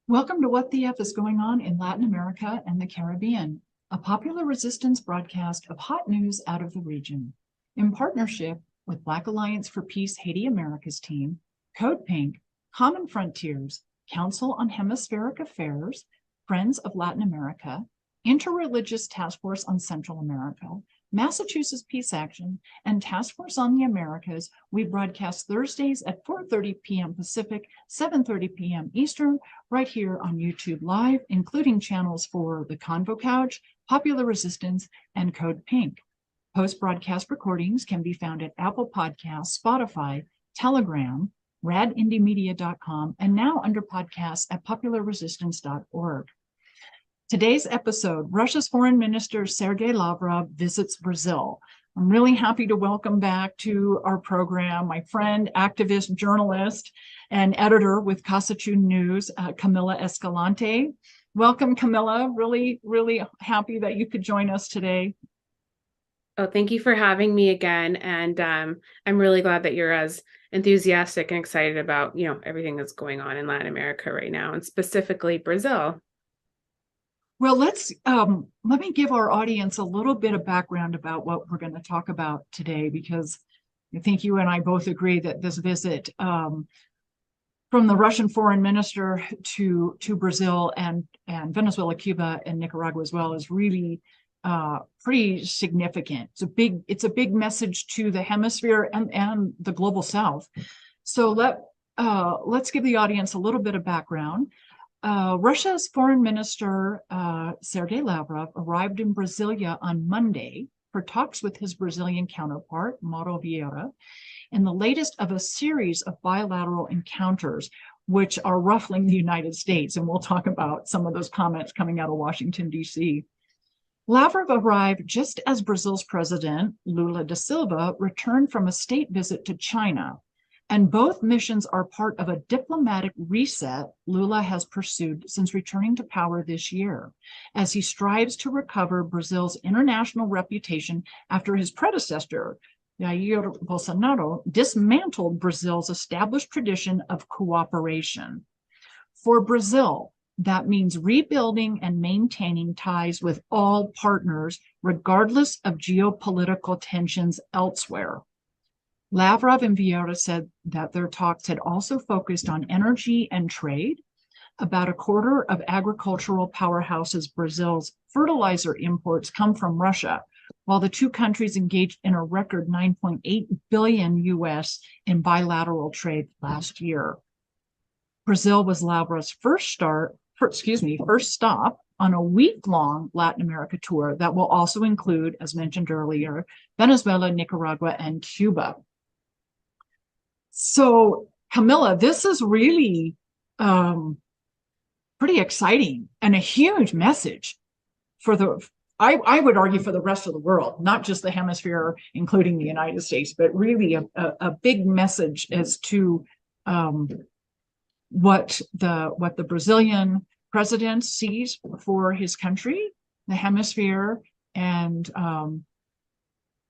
Welcome to What the F is Going On in Latin America and the Caribbean, a popular resistance broadcast of hot news out of the region. In partnership with Black Alliance for Peace Haiti Americas team, Code Pink, Common Frontiers, Council on Hemispheric Affairs, Friends of Latin America, Interreligious Task Force on Central America, Massachusetts Peace Action, and Task Force on the Americas, we broadcast Thursdays at 4:30 p.m. Pacific, 7:30 p.m. Eastern, right here on YouTube Live, including channels for The Convo Couch, Popular Resistance, and Code Pink. Post-broadcast recordings can be found at Apple Podcasts, Spotify, Telegram, radindiemedia.com, and now under podcasts at popularresistance.org. Today's episode, Russia's Foreign Minister Sergey Lavrov visits Brazil. I'm really happy to welcome back to our program my friend, activist, journalist, and editor with Kawsachun News, Camila Escalante. Welcome, Camila. Really, really happy that you could join us today. Oh, thank you for having me again. And I'm really glad that you're as enthusiastic and excited about, everything that's going on in Latin America right now, and specifically Brazil. Well, let me give our audience a little bit of background about what we're going to talk about today, because I think you and I both agree that this visit from the Russian foreign minister to Brazil and Venezuela, Cuba, and Nicaragua as well is really pretty significant. It's a big message to the hemisphere and the global South. So let's give the audience a little bit of background. Russia's foreign minister, Sergey Lavrov, arrived in Brasília on Monday for talks with his Brazilian counterpart, Mauro Vieira, in the latest of a series of bilateral encounters, which are ruffling the United States. And we'll talk about some of those comments coming out of Washington, D.C. Lavrov arrived just as Brazil's president, Lula da Silva, returned from a state visit to China. And both missions are part of a diplomatic reset Lula has pursued since returning to power this year, as he strives to recover Brazil's international reputation after his predecessor, Jair Bolsonaro, dismantled Brazil's established tradition of cooperation. For Brazil, that means rebuilding and maintaining ties with all partners, regardless of geopolitical tensions elsewhere. Lavrov and Vieira said that their talks had also focused on energy and trade. About a quarter of agricultural powerhouses Brazil's fertilizer imports come from Russia, while the two countries engaged in a record $9.8 billion US in bilateral trade last year. Brazil was Lavrov's first stop on a week-long Latin America tour that will also include, as mentioned earlier, Venezuela, Nicaragua, and Cuba. So, Camila, this is really pretty exciting and a huge message for I would argue for the rest of the world, not just the hemisphere, including the United States, but really a big message as to what the Brazilian president sees for his country, the hemisphere, and the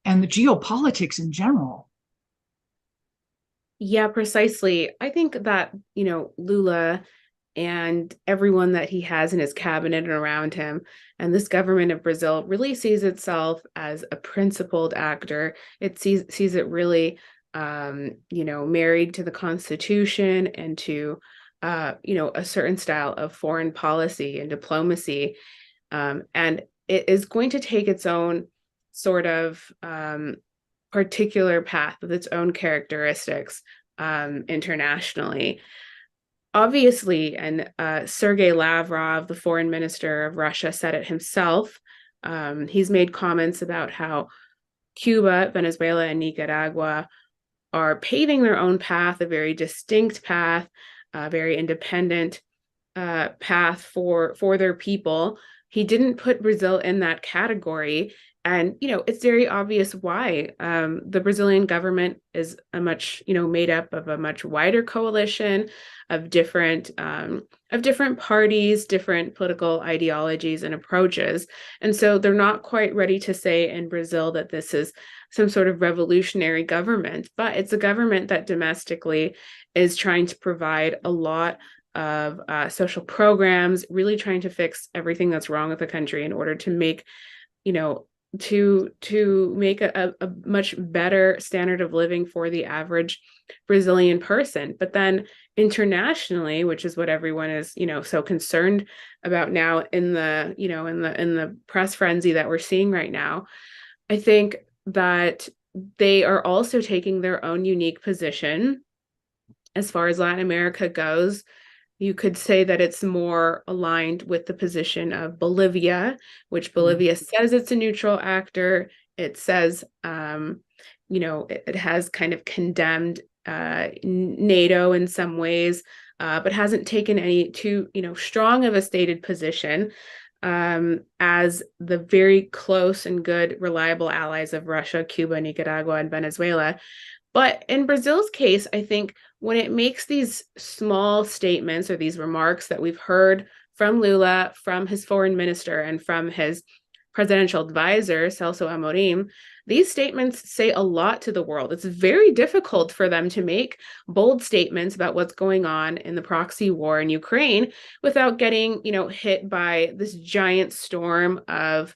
geopolitics in general. Yeah, precisely. I think that, Lula and everyone that he has in his cabinet and around him, and this government of Brazil really sees itself as a principled actor. It sees it really, married to the Constitution and to, a certain style of foreign policy and diplomacy. And it is going to take its own sort of particular path with its own characteristics internationally. Obviously, and Sergey Lavrov, the foreign minister of Russia, said it himself. He's made comments about how Cuba, Venezuela, and Nicaragua are paving their own path, a very distinct path, a very independent path for their people. He didn't put Brazil in that category. And, it's very obvious why. The Brazilian government is made up of a much wider coalition of different parties, different political ideologies and approaches. And so they're not quite ready to say in Brazil that this is some sort of revolutionary government, but it's a government that domestically is trying to provide a lot social programs, really trying to fix everything that's wrong with the country in order to make, to make a much better standard of living for the average Brazilian person. But then internationally, which is what everyone is, so concerned about now in the, in the press frenzy that we're seeing right now, I think that they are also taking their own unique position as far as Latin America goes. You could say that it's more aligned with the position of Bolivia, which Bolivia says it's a neutral actor. It says, it has kind of condemned NATO in some ways, but hasn't taken any too, strong of a stated position as the very close and good, reliable allies of Russia, Cuba, Nicaragua, and Venezuela. But in Brazil's case, I think when it makes these small statements or these remarks that we've heard from Lula, from his foreign minister, and from his presidential advisor, Celso Amorim, these statements say a lot to the world. It's very difficult for them to make bold statements about what's going on in the proxy war in Ukraine without getting, hit by this giant storm of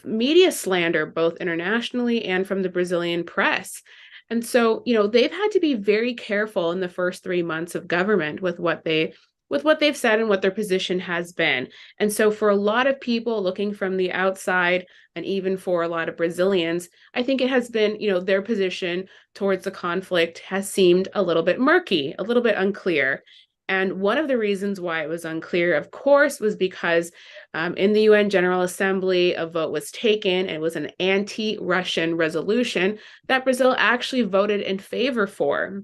media slander, both internationally and from the Brazilian press. And so, they've had to be very careful in the first 3 months of government with what they've said and what their position has been. And so for a lot of people looking from the outside, and even for a lot of Brazilians, I think it has been, their position towards the conflict has seemed a little bit murky, a little bit unclear. And one of the reasons why it was unclear, of course, was because in the UN General Assembly, a vote was taken. It was an anti-Russian resolution that Brazil actually voted in favor for.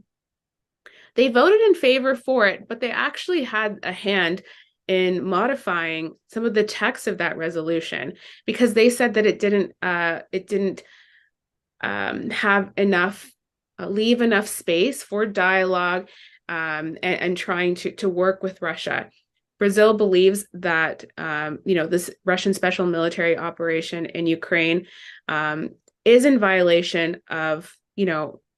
They voted in favor for it, but they actually had a hand in modifying some of the text of that resolution because they said that it didn't have enough, leave enough space for dialogue and trying to work with Russia. Brazil believes that, this Russian special military operation in Ukraine is in violation of,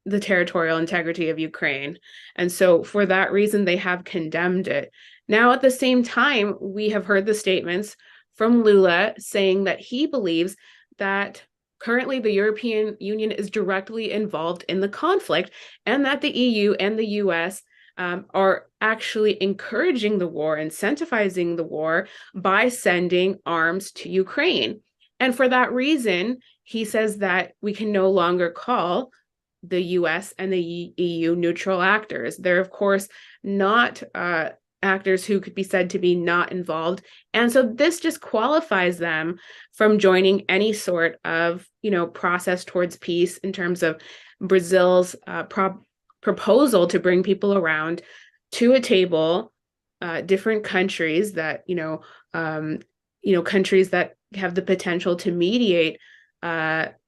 the territorial integrity of Ukraine. And so for that reason, they have condemned it. Now, at the same time, we have heard the statements from Lula saying that he believes that currently the European Union is directly involved in the conflict and that the EU and the US are actually encouraging the war, incentivizing the war by sending arms to Ukraine. And for that reason, he says that we can no longer call the US and the EU neutral actors. They're, of course, not actors who could be said to be not involved. And so this just qualifies them from joining any sort of, process towards peace in terms of Brazil's proposal to bring people around to a table, different countries that, countries that have the potential to mediate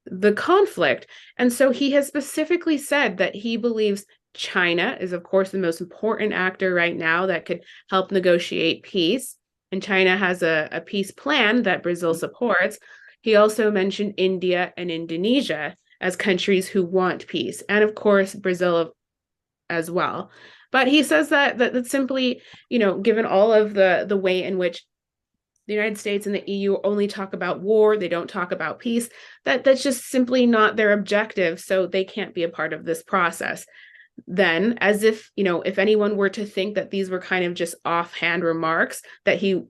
the conflict. And so he has specifically said that he believes China is, of course, the most important actor right now that could help negotiate peace. And China has a peace plan that Brazil supports. He also mentioned India and Indonesia as countries who want peace. And of course, Brazil as well. But he says that simply, given all of the way in which the United States and the EU only talk about war, they don't talk about peace, that's just simply not their objective. So they can't be a part of this process. Then, as if, if anyone were to think that these were kind of just offhand remarks that he,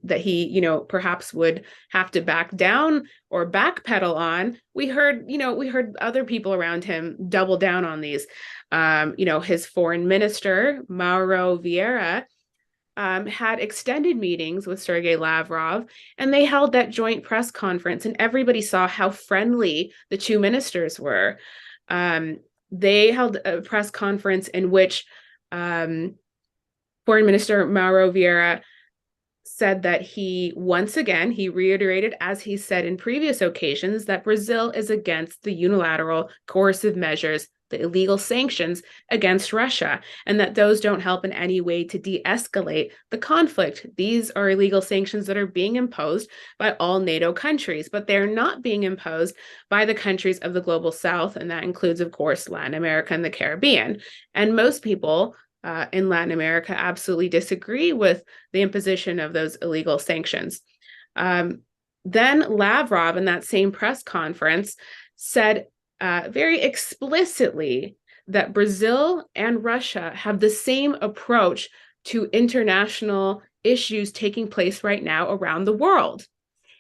perhaps would have to back down or backpedal on, we heard other people around him double down on these. His foreign minister, Mauro Vieira, had extended meetings with Sergey Lavrov, and they held that joint press conference, and everybody saw how friendly the two ministers were. They held a press conference in which Foreign Minister Mauro Vieira said that he reiterated, as he said in previous occasions, that Brazil is against the unilateral coercive measures, the illegal sanctions against Russia, and that those don't help in any way to de-escalate the conflict. These are illegal sanctions that are being imposed by all NATO countries, but they're not being imposed by the countries of the global south, and that includes, of course, Latin America and the Caribbean. And most people in Latin America absolutely disagree with the imposition of those illegal sanctions. Then Lavrov, in that same press conference, said very explicitly that Brazil and Russia have the same approach to international issues taking place right now around the world.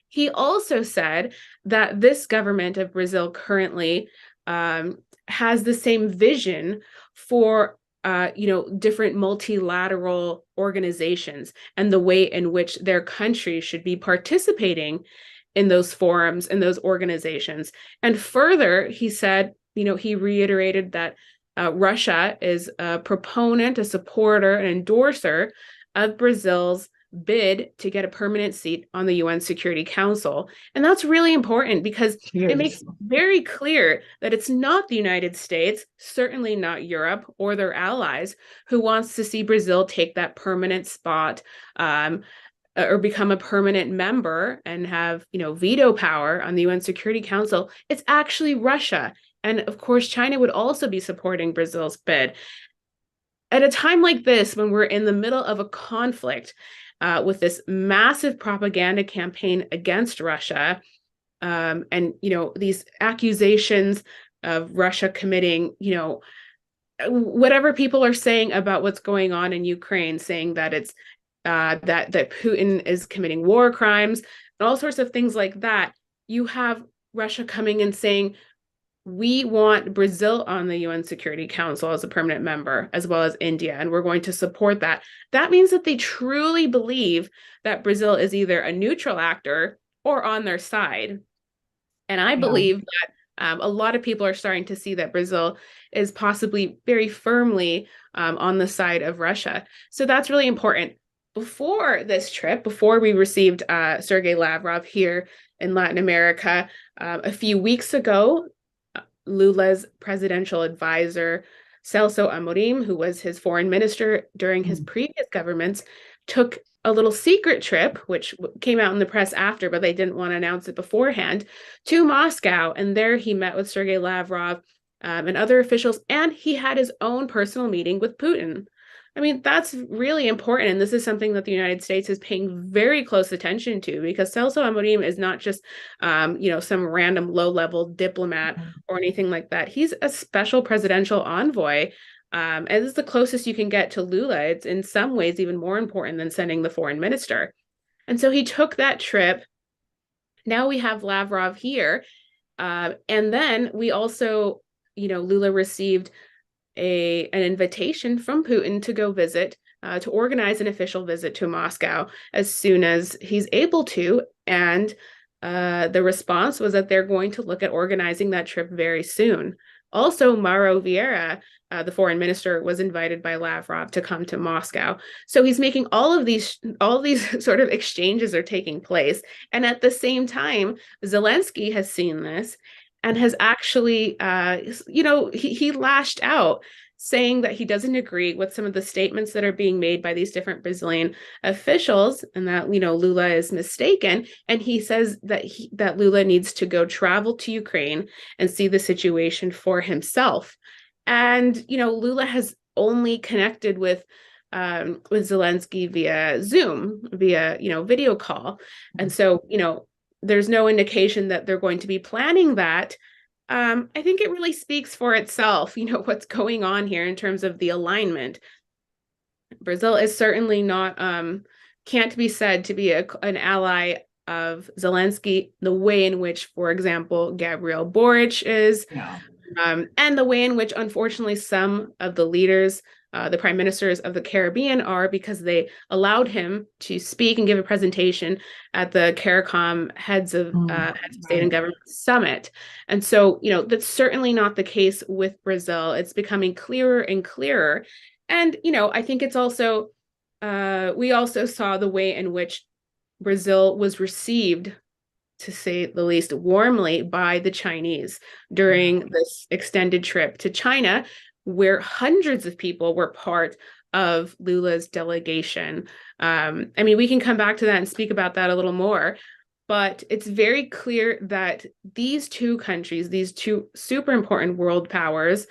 He also said that this government of Brazil currently has the same vision for different multilateral organizations and the way in which their country should be participating in those forums and those organizations. And further, he said, he reiterated that Russia is a proponent, a supporter, an endorser of Brazil's bid to get a permanent seat on the UN Security Council. And that's really important because it makes very clear that it's not the United States, certainly not Europe or their allies, who wants to see Brazil take that permanent spot or become a permanent member and have, veto power on the UN Security Council. It's actually Russia. And of course, China would also be supporting Brazil's bid. At a time like this, when we're in the middle of a conflict, with this massive propaganda campaign against Russia, and these accusations of Russia committing, whatever people are saying about what's going on in Ukraine, saying that it's that Putin is committing war crimes and all sorts of things like that. You have Russia coming and saying, we want Brazil on the UN Security Council as a permanent member, as well as India, and we're going to support that. That means that they truly believe that Brazil is either a neutral actor or on their side. And I believe that a lot of people are starting to see that Brazil is possibly very firmly on the side of Russia. So that's really important. Before this trip, before we received Sergey Lavrov here in Latin America, a few weeks ago, Lula's presidential advisor, Celso Amorim, who was his foreign minister during his previous governments, took a little secret trip, which came out in the press after, but they didn't want to announce it beforehand, to Moscow. And there he met with Sergey Lavrov and other officials, and he had his own personal meeting with Putin. I mean, that's really important. And this is something that the United States is paying very close attention to, because Celso Amorim is not just, some random low-level diplomat or anything like that. He's a special presidential envoy. And this is the closest you can get to Lula. It's in some ways even more important than sending the foreign minister. And so he took that trip. Now we have Lavrov here. And then we also, Lula received an invitation from Putin to go visit, to organize an official visit to Moscow as soon as he's able to. And the response was that they're going to look at organizing that trip very soon. Also, Mauro Vieira, the foreign minister, was invited by Lavrov to come to Moscow. So he's making all of these sort of exchanges are taking place. And at the same time, Zelensky has seen this and has actually, he lashed out, saying that he doesn't agree with some of the statements that are being made by these different Brazilian officials, and that, Lula is mistaken. And he says that that Lula needs to go travel to Ukraine and see the situation for himself. And, Lula has only connected with Zelensky via Zoom, via, video call. And so, there's no indication that they're going to be planning that. I think it really speaks for itself, what's going on here in terms of the alignment. Brazil is certainly not, can't be said to be an ally of Zelensky the way in which, for example, Gabriel Boric is, and the way in which, unfortunately, some of the leaders, the prime ministers of the Caribbean are, because they allowed him to speak and give a presentation at the CARICOM heads of state and government summit. And so, that's certainly not the case with Brazil. It's becoming clearer and clearer. And, I think it's also, we also saw the way in which Brazil was received, to say the least, warmly by the Chinese during this extended trip to China, where hundreds of people were part of Lula's delegation. We can come back to that and speak about that a little more, but it's very clear that these two countries, these two super important world powers,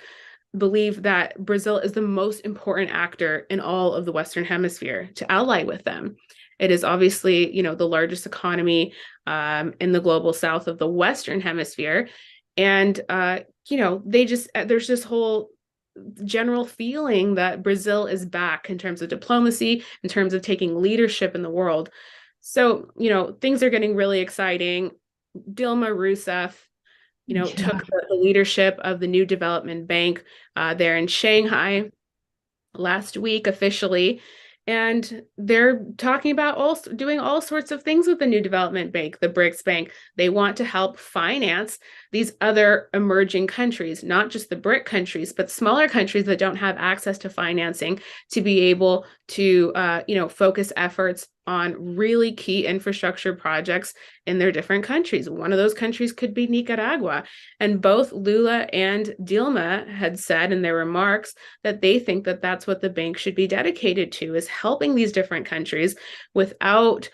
believe that Brazil is the most important actor in all of the Western Hemisphere to ally with them. It is obviously, the largest economy in the global south of the Western Hemisphere. And, there's this whole general feeling that Brazil is back in terms of diplomacy, in terms of taking leadership in the world. So, things are getting really exciting. Dilma Rousseff, took the leadership of the new development bank there in Shanghai last week officially. And they're talking about doing all sorts of things with the new development bank, the BRICS Bank. They want to help finance these other emerging countries, not just the BRIC countries, but smaller countries that don't have access to financing to be able to, focus efforts on really key infrastructure projects in their different countries. One of those countries could be Nicaragua. And both Lula and Dilma had said in their remarks that they think that that's what the bank should be dedicated to, is helping these different countries without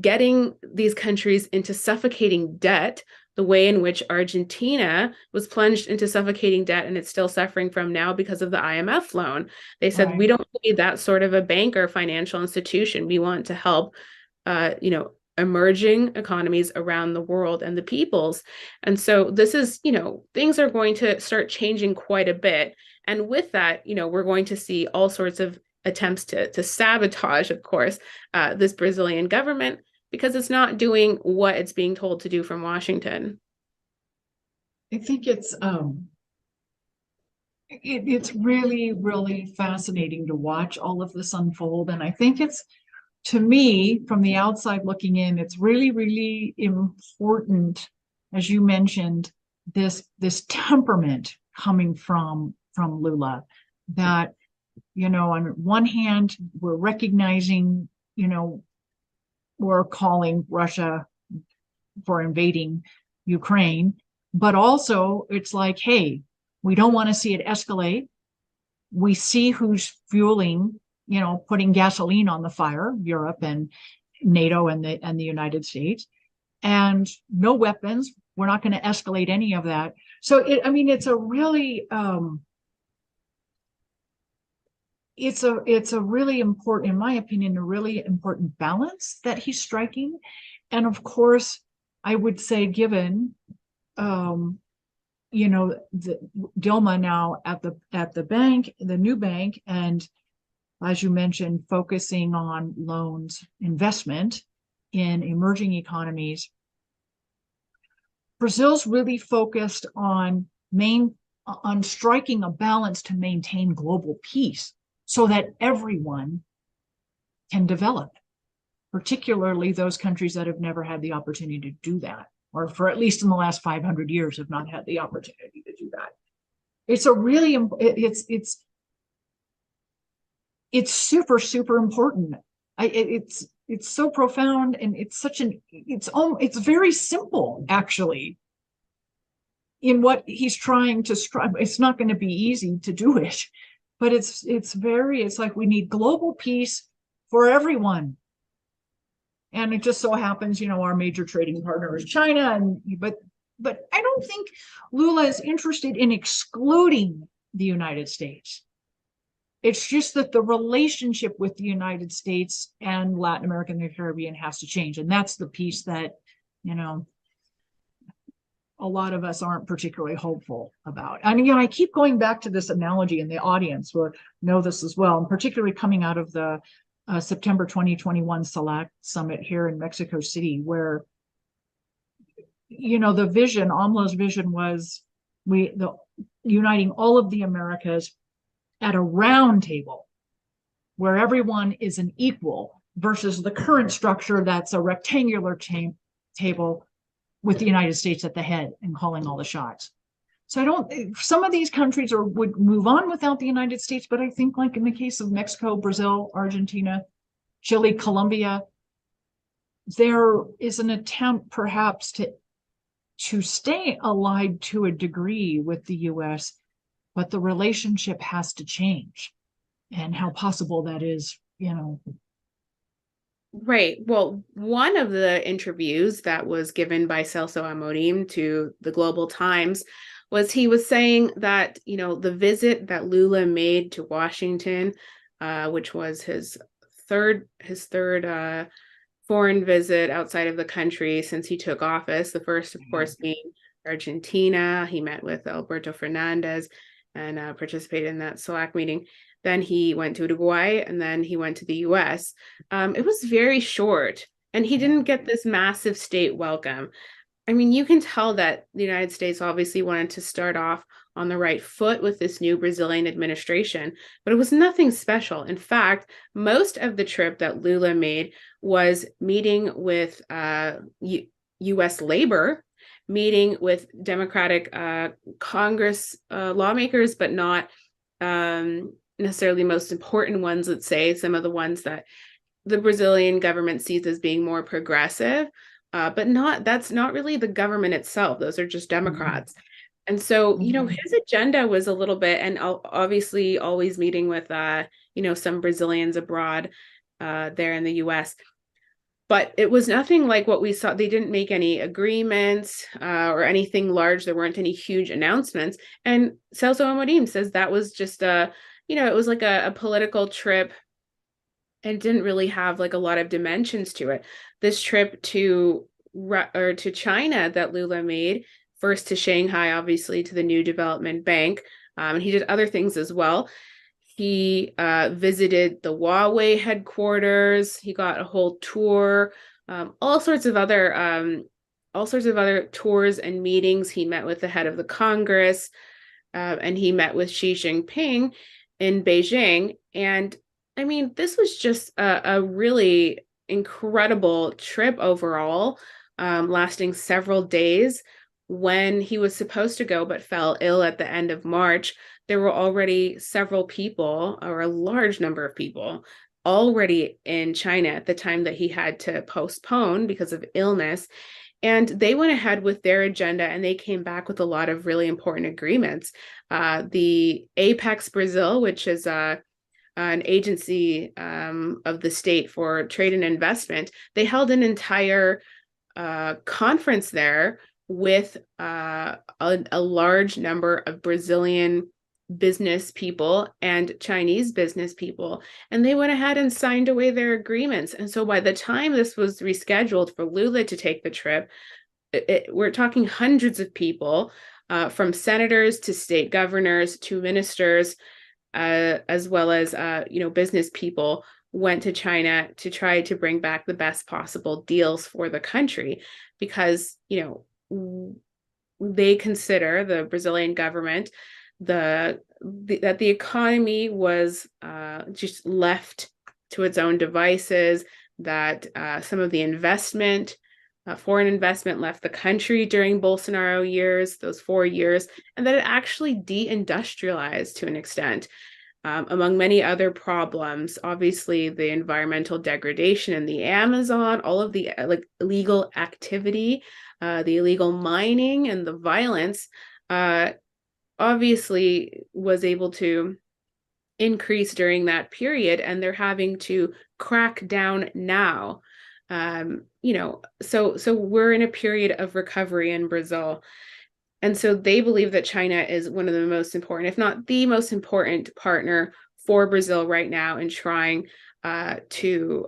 getting these countries into suffocating debt, the way in which Argentina was plunged into suffocating debt and it's still suffering from now because of the IMF loan. They said, we don't need that sort of a bank or financial institution. We want to help, emerging economies around the world and the peoples. And so this is, things are going to start changing quite a bit. And with that, we're going to see all sorts of attempts to sabotage, of course, this Brazilian government, because it's not doing what it's being told to do from Washington. I think it's really, really fascinating to watch all of this unfold. And I think it's, to me, from the outside looking in, it's really, really important, as you mentioned, this temperament coming from Lula, that, on one hand, we're recognizing, we're calling Russia for invading Ukraine, but also it's like, hey, we don't want to see it escalate. We see who's fueling, putting gasoline on the fire, Europe and NATO and the United States, and no weapons. We're not going to escalate any of that. So it's a really, it's a really important, in my opinion, a really important balance that he's striking. And of course, I would say, given, the Dilma now at the bank, the new bank, and as you mentioned, focusing on loans, investment in emerging economies, Brazil's really focused on striking a balance to maintain global peace, so that everyone can develop, particularly those countries that have never had the opportunity to do that, or for at least in the last 500 years have not had the opportunity to do that. It's a really, it's super, super important. It's so profound, and it's very simple, actually, in what he's trying to strive. It's not going to be easy to do it, but it's like we need global peace for everyone. And it just so happens, our major trading partner is China, but I don't think Lula is interested in excluding the United States. It's just that the relationship with the United States and Latin America and the Caribbean has to change. And that's the piece that, a lot of us aren't particularly hopeful about. And, I keep going back to this analogy, and the audience will know this as well, and particularly coming out of the September 2021 Select Summit here in Mexico City, where, the vision, AMLO's vision was uniting all of the Americas at a round table where everyone is an equal, versus the current structure that's a rectangular table with the United States at the head and calling all the shots. So some of these countries would move on without the United States, but I think, like in the case of Mexico, Brazil, Argentina, Chile, Colombia, there is an attempt perhaps to stay allied to a degree with the US, but the relationship has to change. And how possible that is, Right. Well, one of the interviews that was given by Celso Amorim to the Global Times was he was saying that, the visit that Lula made to Washington, which was his third foreign visit outside of the country since he took office. The first, of course, being Argentina. He met with Alberto Fernandez and participated in that SELAC meeting. Then he went to Uruguay, and then he went to the US. It was very short, and he didn't get this massive state welcome. I mean, you can tell that the United States obviously wanted to start off on the right foot with this new Brazilian administration, but it was nothing special. In fact, most of the trip that Lula made was meeting with U.S. labor, meeting with Democratic Congress lawmakers, but not necessarily the most important ones, let's say, some of the ones that the Brazilian government sees as being more progressive. But that's not really the government itself. Those are just Democrats. And so, his agenda was a little bit, and obviously always meeting with, some Brazilians abroad there in the US. But it was nothing like what we saw. They didn't make any agreements or anything large. There weren't any huge announcements. And Celso Amorim says that was just it was like a political trip, and didn't really have like a lot of dimensions to it. This trip to China that Lula made, first to Shanghai, obviously to the New Development Bank, and he did other things as well. He visited the Huawei headquarters. He got a whole tour, all sorts of other tours and meetings. He met with the head of the Congress, and he met with Xi Jinping in Beijing. And I mean, this was just a really incredible trip overall, lasting several days. When he was supposed to go but fell ill at the end of March, there were already several people, or a large number of people, already in China at the time that he had to postpone because of illness. And they went ahead with their agenda, and they came back with a lot of really important agreements. The Apex Brazil, which is an agency of the state for trade and investment, they held an entire conference there with a large number of Brazilian business people and Chinese business people, and they went ahead and signed away their agreements. And so by the time this was rescheduled for Lula to take the trip, we're talking hundreds of people, from senators to state governors to ministers, as well as business people, went to China to try to bring back the best possible deals for the country, because they consider, the Brazilian government, that the economy was just left to its own devices, that some of the investment, foreign investment, left the country during Bolsonaro years, those 4 years, and that it actually deindustrialized to an extent. Among many other problems, obviously the environmental degradation in the Amazon, all of the illegal activity, the illegal mining, and the violence, obviously was able to increase during that period, and they're having to crack down now. So we're in a period of recovery in Brazil. And so they believe that China is one of the most important, if not the most important, partner for Brazil right now in trying to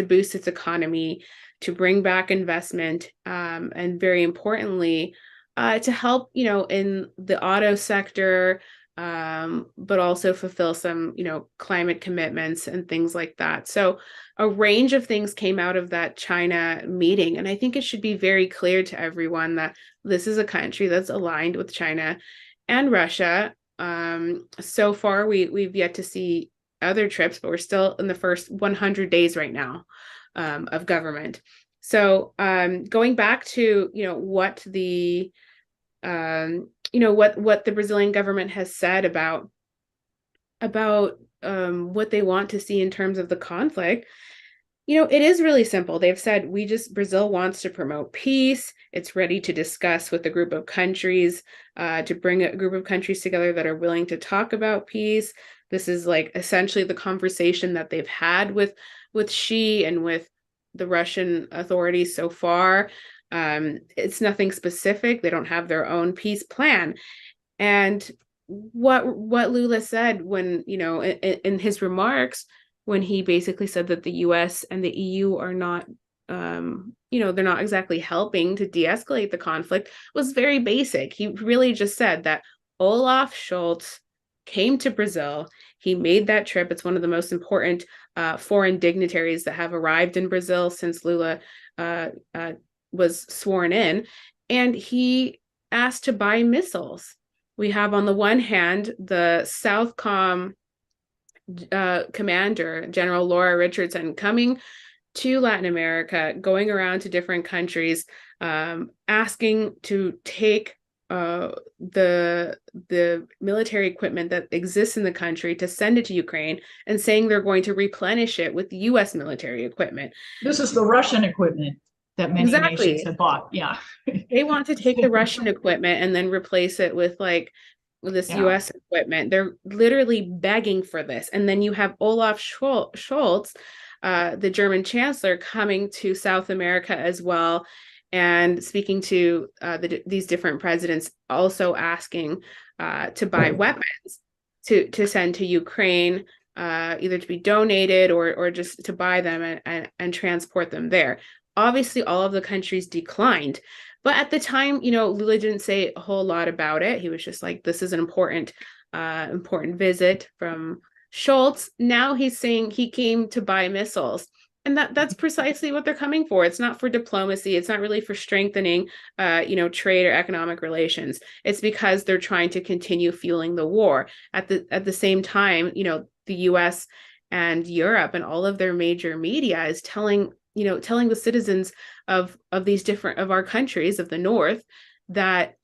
boost its economy, to bring back investment, and very importantly, to help, in the auto sector, but also fulfill some, climate commitments and things like that. So a range of things came out of that China meeting. And I think it should be very clear to everyone that this is a country that's aligned with China and Russia. So far, we've yet to see other trips, but we're still in the first 100 days right now of government. So going back to, what the what the Brazilian government has said about what they want to see in terms of the conflict, it is really simple. They've said, Brazil wants to promote peace. It's ready to discuss with a group of countries, to bring a group of countries together that are willing to talk about peace. This is essentially the conversation that they've had with Xi and with the Russian authorities so far. It's nothing specific. They don't have their own peace plan. And what Lula said when, in his remarks, when he basically said that the US and the EU are not, they're not exactly helping to de-escalate the conflict, was very basic. He really just said that Olaf Scholz came to Brazil. He made that trip. It's one of the most important foreign dignitaries that have arrived in Brazil since Lula was sworn in. And he asked to buy missiles. We have on the one hand the Southcom commander, General Laura Richardson, coming to Latin America, going around to different countries, asking to take the military equipment that exists in the country to send it to Ukraine, and saying they're going to replenish it with US military equipment. This is the Russian equipment that many nations have bought. Yeah. They want to take the Russian equipment and then replace it with this US equipment. They're literally begging for this. And then you have Olaf Scholz, the German chancellor, coming to South America as well, and speaking to these different presidents, also asking to buy weapons to send to Ukraine, either to be donated or just to buy them and transport them there. Obviously, all of the countries declined. But at the time, Lula didn't say a whole lot about it. He was just like, this is an important visit from Scholz. Now he's saying he came to buy missiles. And that's precisely what they're coming for. It's not for diplomacy. It's not really for strengthening, trade or economic relations. It's because they're trying to continue fueling the war. At the same time, the U.S. and Europe and all of their major media is telling the citizens of our countries of the North that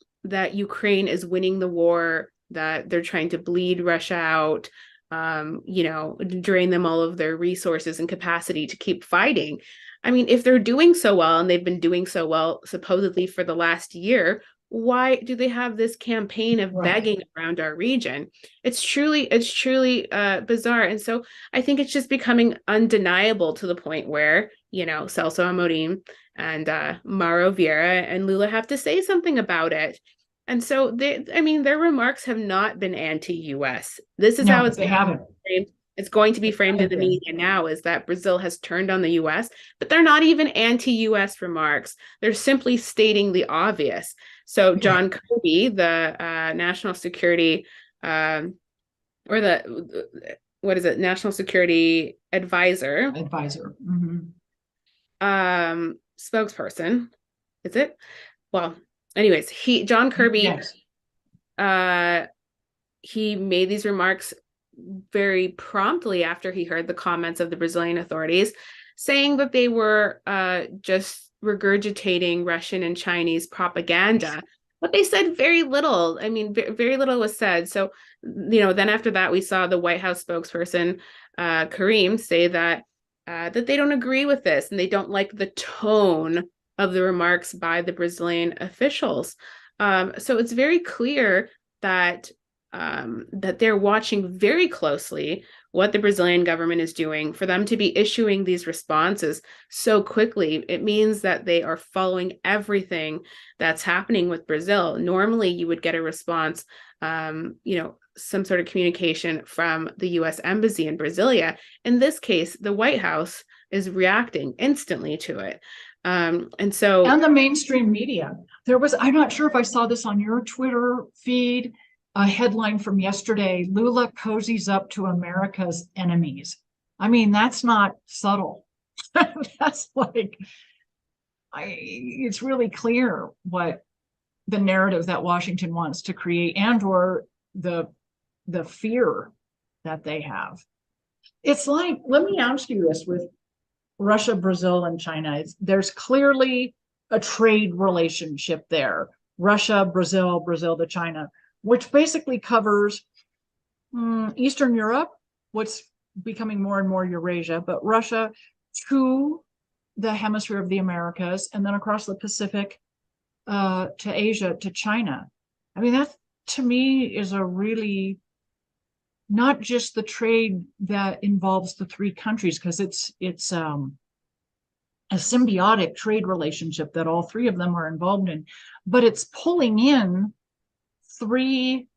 Ukraine is winning the war, that they're trying to bleed Russia out, drain them all of their resources and capacity to keep fighting. I mean, if they're doing so well, and they've been doing so well supposedly for the last year, why do they have this campaign of begging around our region? It's truly bizarre. And so I think it's just becoming undeniable to the point where, Celso Amorim and Mauro Vieira and Lula have to say something about it. And so their remarks have not been anti-US. This is how they haven't. It's going to be framed in the media now, is that Brazil has turned on the US, but they're not even anti-US remarks. They're simply stating the obvious. So John Kirby, the national security national security advisor, spokesperson, is it? Well, anyways, John Kirby, he made these remarks very promptly after he heard the comments of the Brazilian authorities, saying that they were just regurgitating Russian and Chinese propaganda. But they said very little. I mean, very little was said. So, then after that, we saw the White House spokesperson, Karim, say that they don't agree with this, and they don't like the tone of the remarks by the Brazilian officials. So it's very clear that they're watching very closely what the Brazilian government is doing. For them to be issuing these responses so quickly, it means that they are following everything that's happening with Brazil. Normally, you would get a response, some sort of communication from the U.S. Embassy in Brasilia. In this case, the White House is reacting instantly to it. And the mainstream media. I'm not sure if I saw this on your Twitter feed, a headline from yesterday: Lula cozies up to America's enemies. I mean, that's not subtle. That's it's really clear what the narrative that Washington wants to create, and or the fear that they have. It's like, let me ask you this with Russia, Brazil, and China. There's clearly a trade relationship there. Russia, Brazil, Brazil to China, which basically covers Eastern Europe, what's becoming more and more Eurasia, but Russia to the hemisphere of the Americas, and then across the Pacific to Asia, to China. I mean, that to me is a really, not just the trade that involves the three countries, because it's a symbiotic trade relationship that all three of them are involved in, but it's pulling in three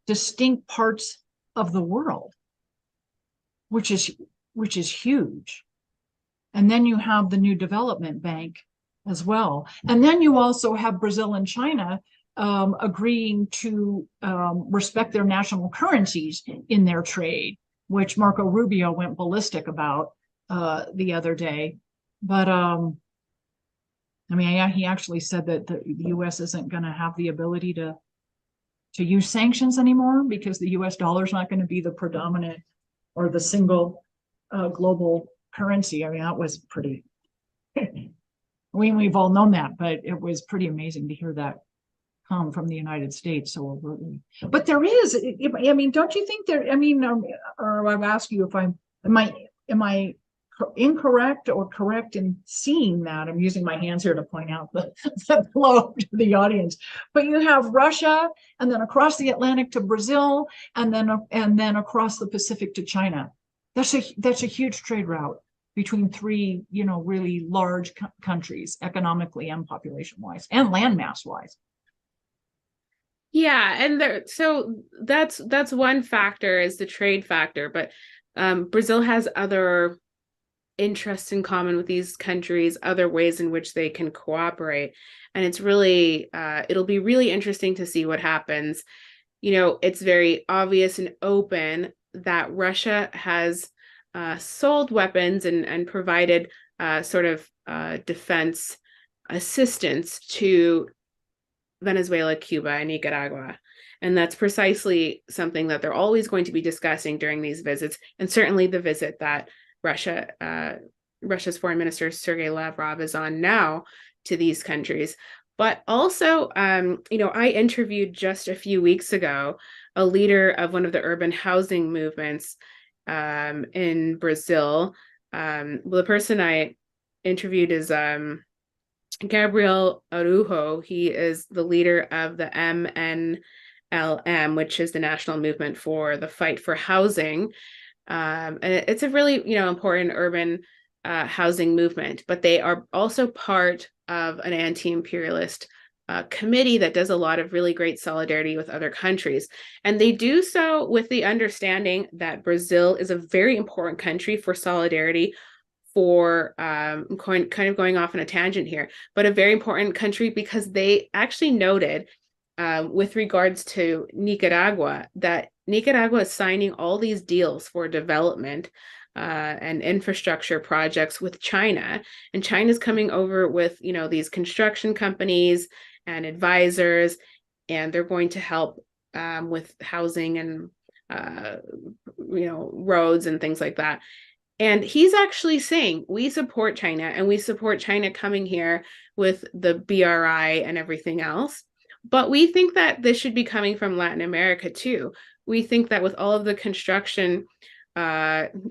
distinct parts of the world, which is huge. And then you have the new development bank as well. And then you also have Brazil and China agreeing to respect their national currencies in their trade, which Marco Rubio went ballistic about the other day. But I mean, he actually said that the U.S. isn't going to have the ability to use sanctions anymore because the U.S. dollar is not going to be the predominant or the single global currency. I mean, that was pretty. We've all known that, but it was pretty amazing to hear that come from the United States so overtly. But there is, I mean, don't you think there? I mean, or I've asked you if am I incorrect or correct in seeing that? I'm using my hands here to point out the flow to the audience. But you have Russia, and then across the Atlantic to Brazil, and then across the Pacific to China. That's a huge trade route between three, really large countries, economically and population-wise, and landmass-wise. Yeah, and so that's one factor, is the trade factor, but Brazil has other interests in common with these countries, other ways in which they can cooperate, and it's really it'll be really interesting to see what happens. It's very obvious and open that Russia has sold weapons and provided sort of defense assistance to Venezuela, Cuba, and Nicaragua. And that's precisely something that they're always going to be discussing during these visits, and certainly the visit that Russia's foreign minister, Sergey Lavrov, is on now to these countries. But also, I interviewed just a few weeks ago a leader of one of the urban housing movements in Brazil. The person I interviewed is Gabriel Araujo. He is the leader of the MNLM, which is the National Movement for the Fight for Housing. And it's a really, important urban housing movement, but they are also part of an anti-imperialist committee that does a lot of really great solidarity with other countries. And they do so with the understanding that Brazil is a very important country for solidarity for kind of going off on a tangent here, but a very important country because they actually noted with regards to Nicaragua that Nicaragua is signing all these deals for development and infrastructure projects with China, and China's coming over with these construction companies and advisors, and they're going to help with housing and roads and things like that. And he's actually saying, we support China, and we support China coming here with the BRI and everything else. But we think that this should be coming from Latin America too. We think that with all of the construction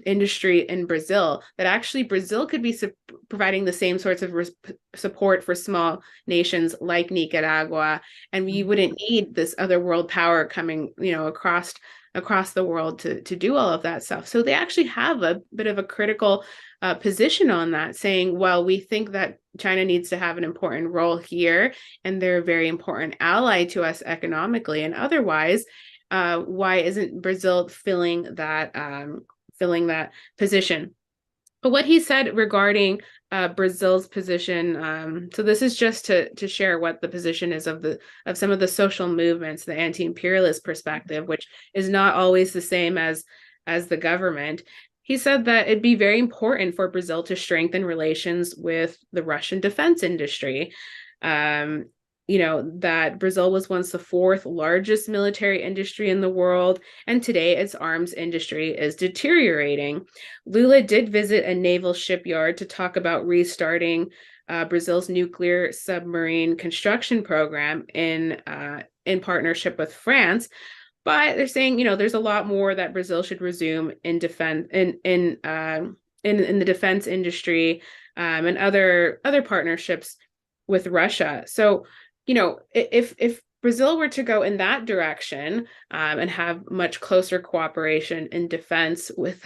industry in Brazil, that actually Brazil could be providing the same sorts of support for small nations like Nicaragua, and we wouldn't need this other world power coming, across the world to do all of that stuff. So they actually have a bit of a critical position on that, saying, well, we think that China needs to have an important role here, and they're a very important ally to us economically and otherwise. Why isn't Brazil filling that position? But what he said regarding Brazil's position, so this is just to share what the position is of some of the social movements, the anti-imperialist perspective, which is not always the same as the government. He said that it'd be very important for Brazil to strengthen relations with the Russian defense industry. That Brazil was once the fourth largest military industry in the world, and today its arms industry is deteriorating. Lula did visit a naval shipyard to talk about restarting Brazil's nuclear submarine construction program in partnership with France. But they're saying, there's a lot more that Brazil should resume in defense in the defense industry and other partnerships with Russia. So, if Brazil were to go in that direction and have much closer cooperation in defense with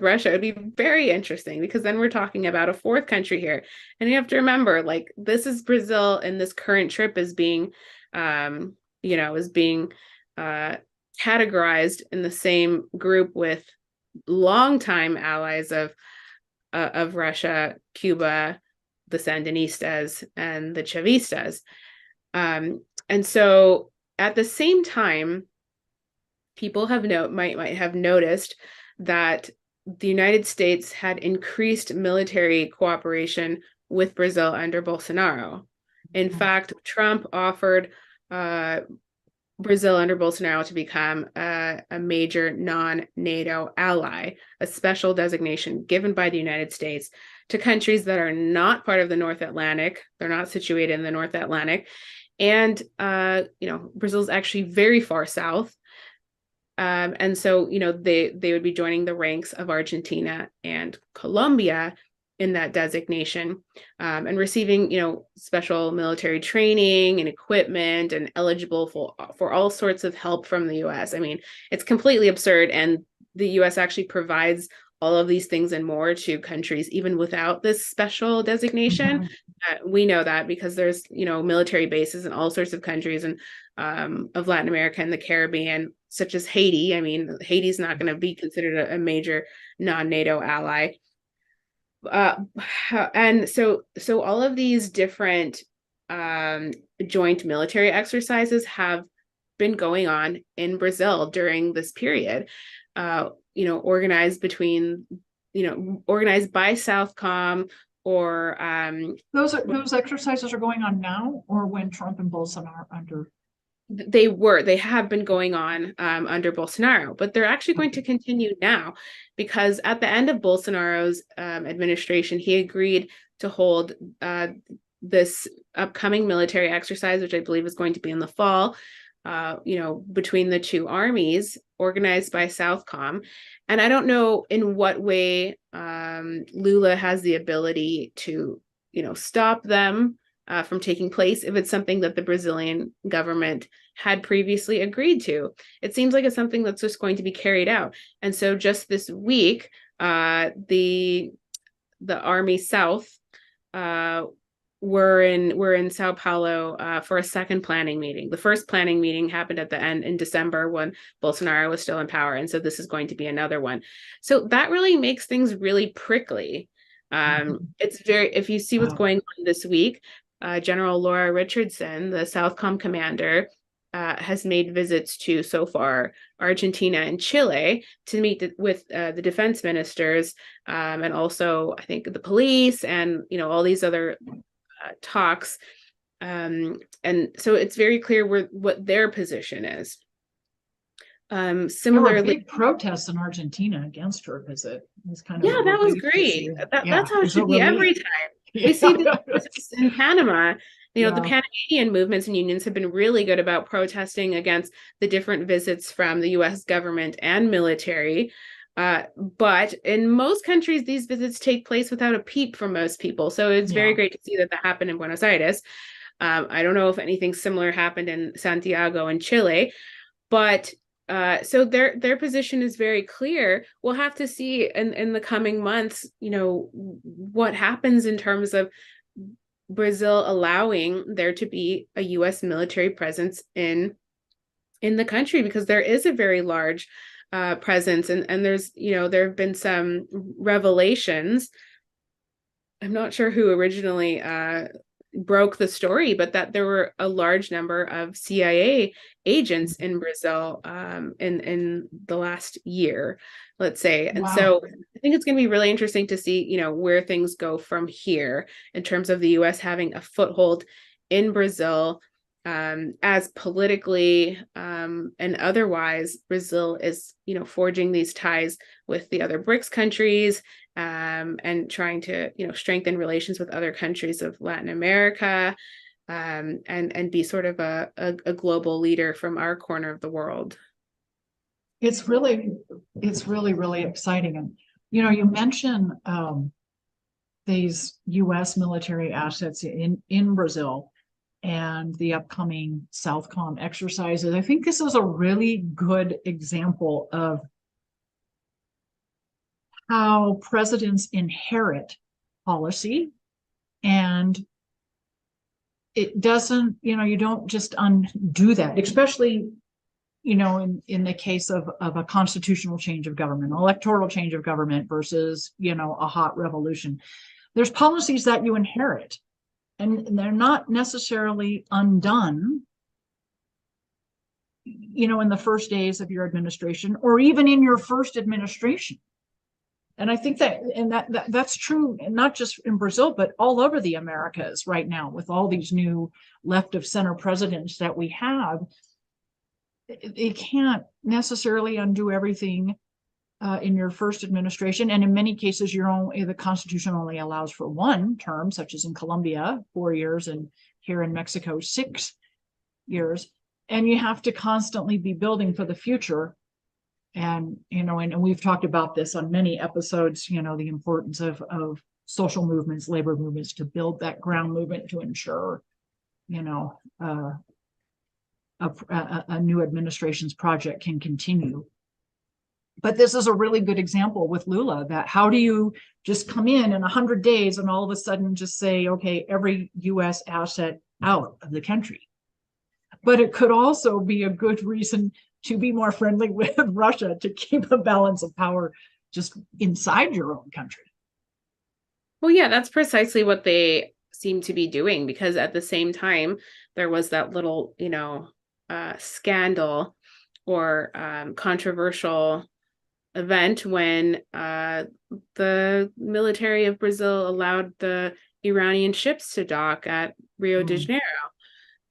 Russia, it would be very interesting, because then we're talking about a fourth country here. And you have to remember, like, this is Brazil, and this current trip is being, is being categorized in the same group with longtime allies of Russia, Cuba, the Sandinistas, and the Chavistas. And so at the same time, people might have noticed that the United States had increased military cooperation with Brazil under Bolsonaro. In fact, Trump offered Brazil under Bolsonaro to become a major non-NATO ally, a special designation given by the United States to countries that are not part of the North Atlantic. They're not situated in the North Atlantic. And, Brazil's actually very far south. And so, they would be joining the ranks of Argentina and Colombia in that designation, and receiving, special military training and equipment, and eligible for all sorts of help from the US. I mean, it's completely absurd. And the US actually provides all of these things and more to countries even without this special designation. We know that because there's, military bases in all sorts of countries and of Latin America and the Caribbean, such as Haiti. I mean, Haiti's not going to be considered a major non-NATO ally. And so all of these different joint military exercises have been going on in Brazil during this period, organized by Southcom, or those exercises are going on now, or when Trump and Bolsonaro under? They have been going on under Bolsonaro, but they're actually going to continue now, because at the end of Bolsonaro's administration, he agreed to hold this upcoming military exercise, which I believe is going to be in the fall, between the two armies, organized by Southcom. And I don't know in what way Lula has the ability to, stop them from taking place, if it's something that the Brazilian government had previously agreed to. It seems like it's something that's just going to be carried out. And so just this week, the Army South were in Sao Paulo for a second planning meeting. The first planning meeting happened at the end in December when Bolsonaro was still in power. And so this is going to be another one. So that really makes things really prickly. It's if you see what's going on this week, General Laura Richardson, the Southcom commander, has made visits to, so far, Argentina and Chile to meet with the defense ministers, and also, I think, the police, and all these other talks. And so it's very clear what their position is. Similarly, there were big protests in Argentina against her visit. It was kind of that was great. That's how it should be every time. We see this in Panama. The Panamanian movements and unions have been really good about protesting against the different visits from the US government and military. But in most countries, these visits take place without a peep from most people. So it's very great to see that happened in Buenos Aires. I don't know if anything similar happened in Santiago and Chile, but so their position is very clear. We'll have to see in the coming months, what happens in terms of Brazil allowing there to be a US military presence in the country, because there is a very large presence, and there's there have been some revelations. I'm not sure who originally broke the story, but that there were a large number of CIA agents in Brazil in the last year, let's say. And so I think it's going to be really interesting to see, where things go from here in terms of the US having a foothold in Brazil, as politically and otherwise Brazil is, forging these ties with the other BRICS countries, and trying to, strengthen relations with other countries of Latin America, and be sort of a global leader from our corner of the world. It's really, really exciting. And, you mentioned these US military assets in Brazil. and the upcoming Southcom exercises. I think this is a really good example of how presidents inherit policy, and it doesn't, you don't just undo that, especially, in the case of a constitutional change of government, electoral change of government versus, a hot revolution. There's policies that you inherit, and they're not necessarily undone, in the first days of your administration or even in your first administration. And I think that's true, not just in Brazil, but all over the Americas right now, with all these new left of center presidents that we have. It can't necessarily undo everything in your first administration. And in many cases, the Constitution only allows for one term, such as in Colombia, 4 years, and here in Mexico, 6 years. And you have to constantly be building for the future. And, and we've talked about this on many episodes, the importance of social movements, labor movements, to build that ground movement to ensure, a new administration's project can continue. But this is a really good example with Lula, that how do you just come in 100 days and all of a sudden just say, okay, every US asset out of the country. But it could also be a good reason to be more friendly with Russia, to keep a balance of power just inside your own country. Well, yeah, that's precisely what they seem to be doing, because at the same time, there was that little, scandal or controversial event when the military of Brazil allowed the Iranian ships to dock at Rio de Janeiro.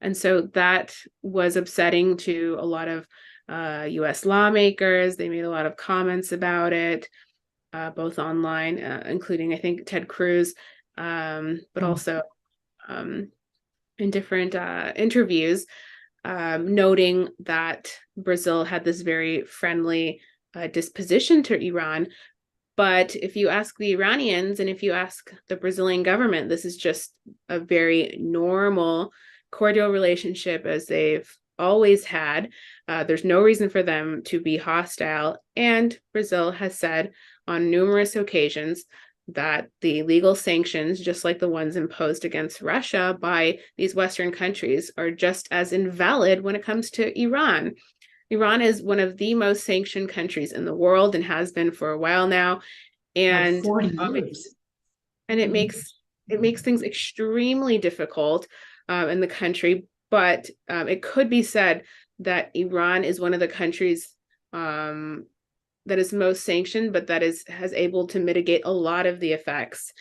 And so that was upsetting to a lot of US lawmakers. They made a lot of comments about it, both online, including, I think, Ted Cruz, but also in different interviews, noting that Brazil had this very friendly disposition to Iran. But if you ask the Iranians and if you ask the Brazilian government, this is just a very normal, cordial relationship as they've always had. There's no reason for them to be hostile. And Brazil has said on numerous occasions that the legal sanctions, just like the ones imposed against Russia by these Western countries, are just as invalid when it comes to Iran. Iran is one of the most sanctioned countries in the world and has been for a while now. And 40 years. And it makes things extremely difficult in the country. But it could be said that Iran is one of the countries that is most sanctioned, but that has able to mitigate a lot of the effects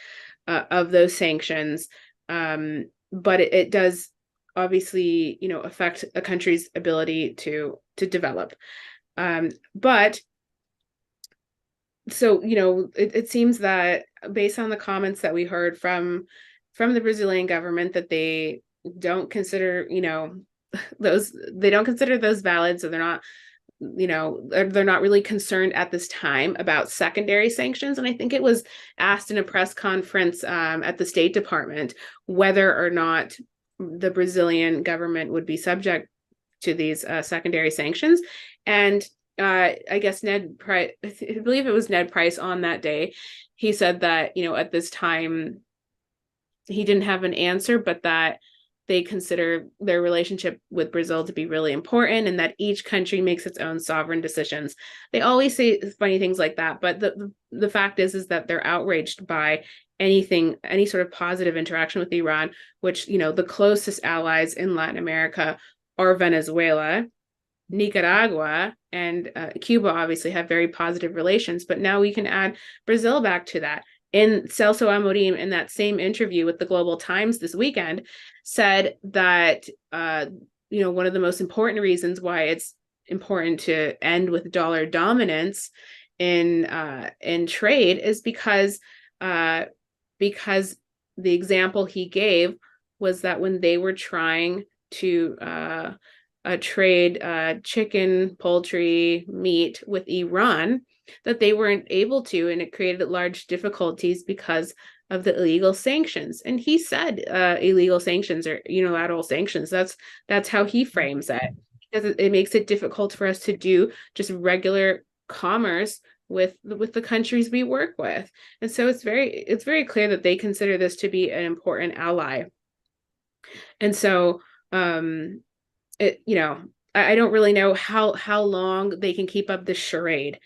of those sanctions. But it does obviously, affect a country's ability to develop. But so, it seems that based on the comments that we heard from the Brazilian government, that they don't consider, they don't consider those valid. So they're not, they're not really concerned at this time about secondary sanctions. And I think it was asked in a press conference at the State Department whether or not the Brazilian government would be subject to these secondary sanctions. And I guess I believe it was Ned Price on that day, he said that, at this time, he didn't have an answer, but that they consider their relationship with Brazil to be really important, and that each country makes its own sovereign decisions. They always say funny things like that, but the fact is that they're outraged by any sort of positive interaction with Iran, which, the closest allies in Latin America are Venezuela, Nicaragua, and Cuba obviously have very positive relations, but now we can add Brazil back to that. And Celso Amorim, in that same interview with the Global Times this weekend, said that, one of the most important reasons why it's important to end with dollar dominance in trade is because the example he gave was that when they were trying to trade chicken, poultry, meat with Iran, that they weren't able to, and it created large difficulties because of the illegal sanctions. And he said illegal sanctions or unilateral sanctions. That's how he frames it, because it makes it difficult for us to do just regular commerce with the countries we work with. And so it's very clear that they consider this to be an important ally. And so I don't really know how long they can keep up this charade.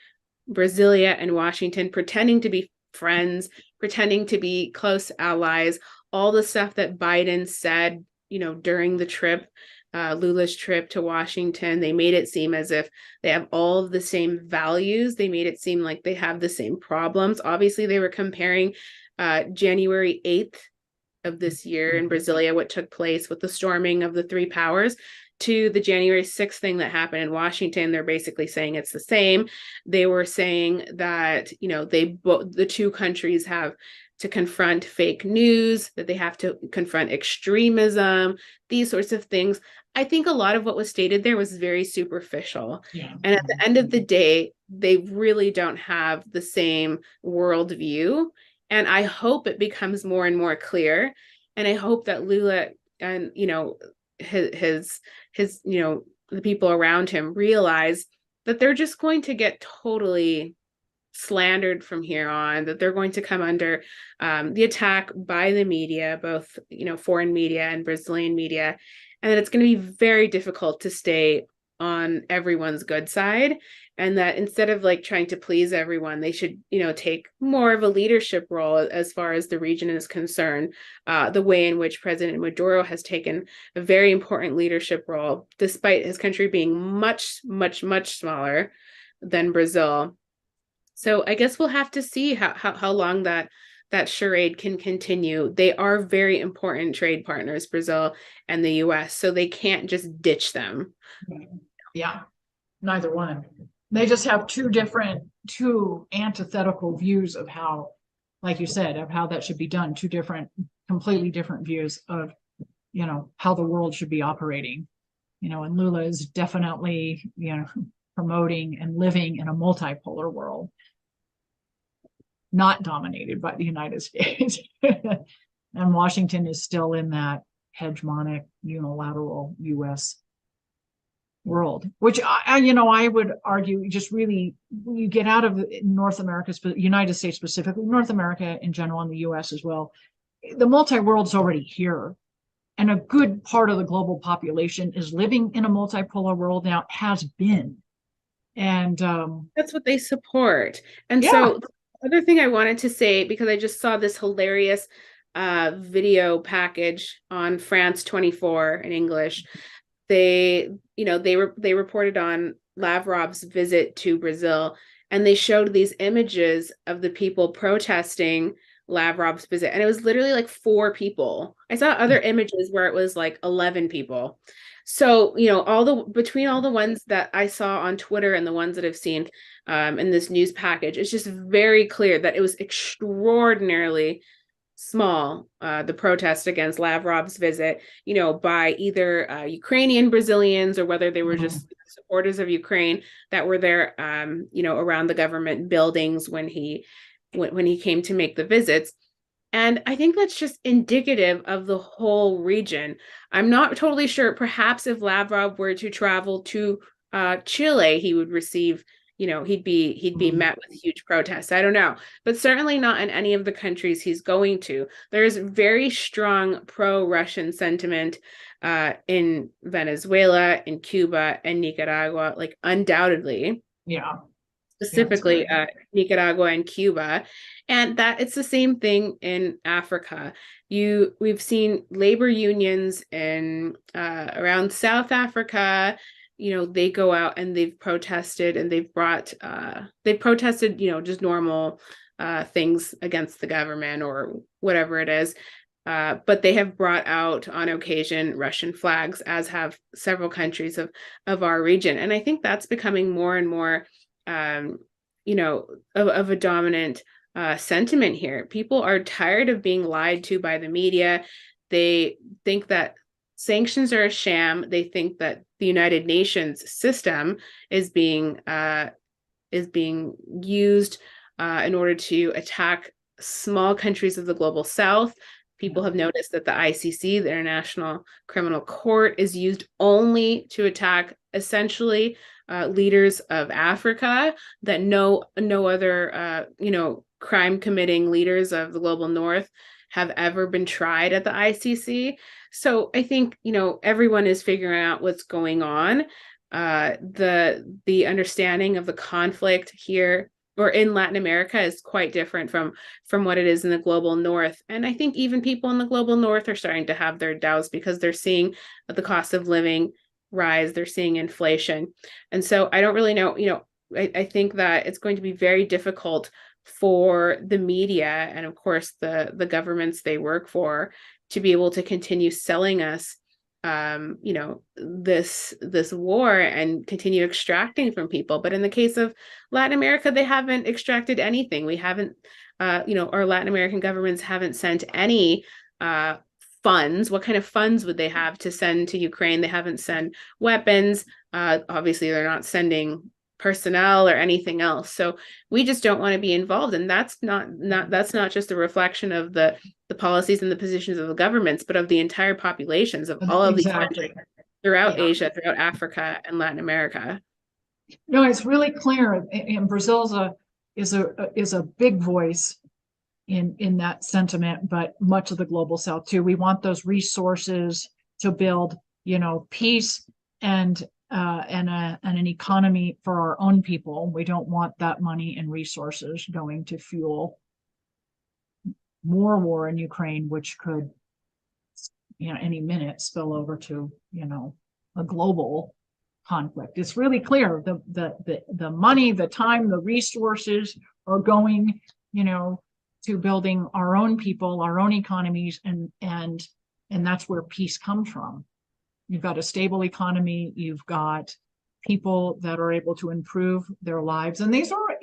Brasilia and Washington pretending to be friends, pretending to be close allies, all the stuff that Biden said, during the trip, Lula's trip to Washington, they made it seem as if they have all of the same values. They made it seem like they have the same problems. Obviously, they were comparing January 8th of this year in Brasilia, what took place with the storming of the three powers, to the January 6th thing that happened in Washington. They're basically saying it's the same. They were saying that, the two countries have to confront fake news, that they have to confront extremism, these sorts of things. I think a lot of what was stated there was very superficial. Yeah. And at the end of the day, they really don't have the same worldview. And I hope it becomes more and more clear. And I hope that Lula and, his the people around him realize that they're just going to get totally slandered from here on, that they're going to come under the attack by the media, both foreign media and Brazilian media, and that it's going to be very difficult to stay on everyone's good side, and that instead of trying to please everyone, they should take more of a leadership role as far as the region is concerned, the way in which President Maduro has taken a very important leadership role, despite his country being much, much, much smaller than Brazil. So I guess we'll have to see how long that charade can continue. They are very important trade partners, Brazil and the US, so they can't just ditch them. Yeah, neither one. They just have two antithetical views of how, like you said, of how that should be done. Two completely different views of, how the world should be operating. And Lula is definitely, promoting and living in a multipolar world, not dominated by the United States. And Washington is still in that hegemonic, unilateral US world, which I would argue just really, when you get out of North America, United States specifically, North America in general, and the US as well, the multi-world's already here. And a good part of the global population is living in a multipolar world now, has been. And that's what they support. And yeah. So the other thing I wanted to say, because I just saw this hilarious video package on France 24 in English, they reported on Lavrov's visit to Brazil, and they showed these images of the people protesting Lavrov's visit, and it was literally 4 people. I saw other images where it was 11 people. So, between all the ones that I saw on Twitter and the ones that I've seen in this news package, it's just very clear that it was extraordinarily small, the protest against Lavrov's visit, by either Ukrainian Brazilians, or whether they were just supporters of Ukraine that were there, around the government buildings when he came to make the visits. And I think that's just indicative of the whole region. I'm not totally sure. Perhaps if Lavrov were to travel to Chile, he would receive, he'd be met with huge protests. I don't know, but certainly not in any of the countries he's going to. There's very strong pro-Russian sentiment in Venezuela, in Cuba, and Nicaragua, undoubtedly. Yeah. Specifically Nicaragua and Cuba, and that it's the same thing in Africa. We've seen labor unions in around South Africa. They go out and they've protested, and they've protested, just normal things against the government or whatever it is. But they have brought out on occasion Russian flags, as have several countries of our region. And I think that's becoming more and more of a dominant sentiment here. People are tired of being lied to by the media. They think that sanctions are a sham. They think that the United Nations system is being used in order to attack small countries of the global south. People have noticed that the ICC, the International Criminal Court, is used only to attack essentially leaders of Africa, that no other crime committing leaders of the global north have ever been tried at the ICC. So I think everyone is figuring out what's going on. The understanding of the conflict here or in Latin America is quite different from what it is in the global north. And I think even people in the global north are starting to have their doubts because they're seeing the cost of living rise, they're seeing inflation. And so I don't really know, I think that it's going to be very difficult for the media and of course the governments they work for to be able to continue selling us this war and continue extracting from people. But in the case of Latin America, they haven't extracted anything. We haven't, our Latin American governments haven't sent any funds. What kind of funds would they have to send to Ukraine? They haven't sent weapons. Obviously, they're not sending personnel or anything else. So we just don't want to be involved. And that's not just a reflection of the policies and the positions of the governments, but of the entire populations of all of these countries throughout Asia, throughout Africa and Latin America. No, it's really clear. And Brazil is a big voice in that sentiment, but much of the global south too. We want those resources to build, peace and an economy for our own people. We don't want that money and resources going to fuel more war in Ukraine, which could, any minute spill over to, a global conflict. It's really clear the money, the time, the resources are going, to building our own people, our own economies, and that's where peace comes from. You've got a stable economy. You've got people that are able to improve their lives. And these are,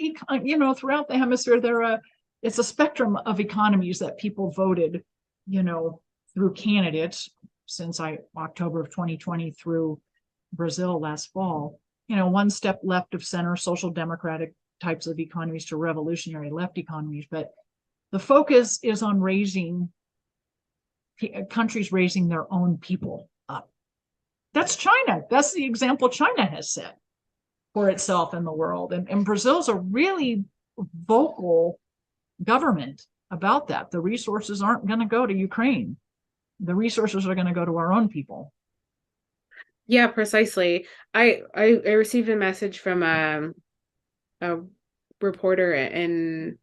throughout the hemisphere, it's a spectrum of economies that people voted, through candidates since October of 2020 through Brazil last fall. One step left of center social democratic types of economies to revolutionary left economies. But the focus is on countries raising their own people up. That's China. That's the example China has set for itself in the world. And Brazil's a really vocal government about that. The resources aren't going to go to Ukraine. The resources are going to go to our own people. Yeah, precisely. I received a message from a reporter in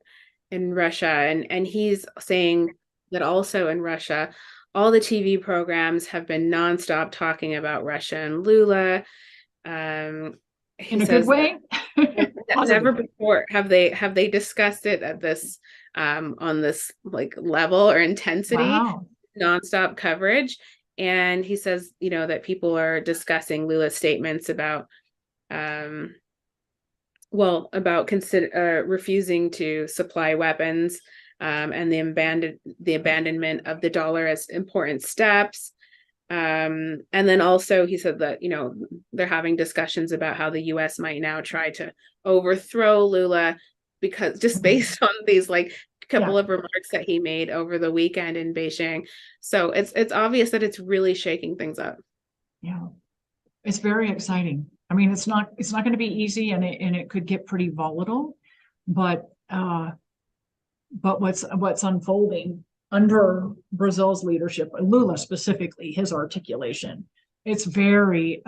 Russia, and he's saying that also in Russia, all the TV programs have been nonstop talking about Russia and Lula. In a good way. Never before have they discussed it at this on this level or intensity. Wow. Nonstop coverage. And he says, that people are discussing Lula's statements about refusing to supply weapons and the abandonment of the dollar as important steps. And then also he said that, they're having discussions about how the US might now try to overthrow Lula because just based on these couple of remarks that he made over the weekend in Beijing. So it's obvious that it's really shaking things up. Yeah, it's very exciting. I mean, it's not going to be easy, and it could get pretty volatile, but what's unfolding under Brazil's leadership, Lula specifically, his articulation, it's very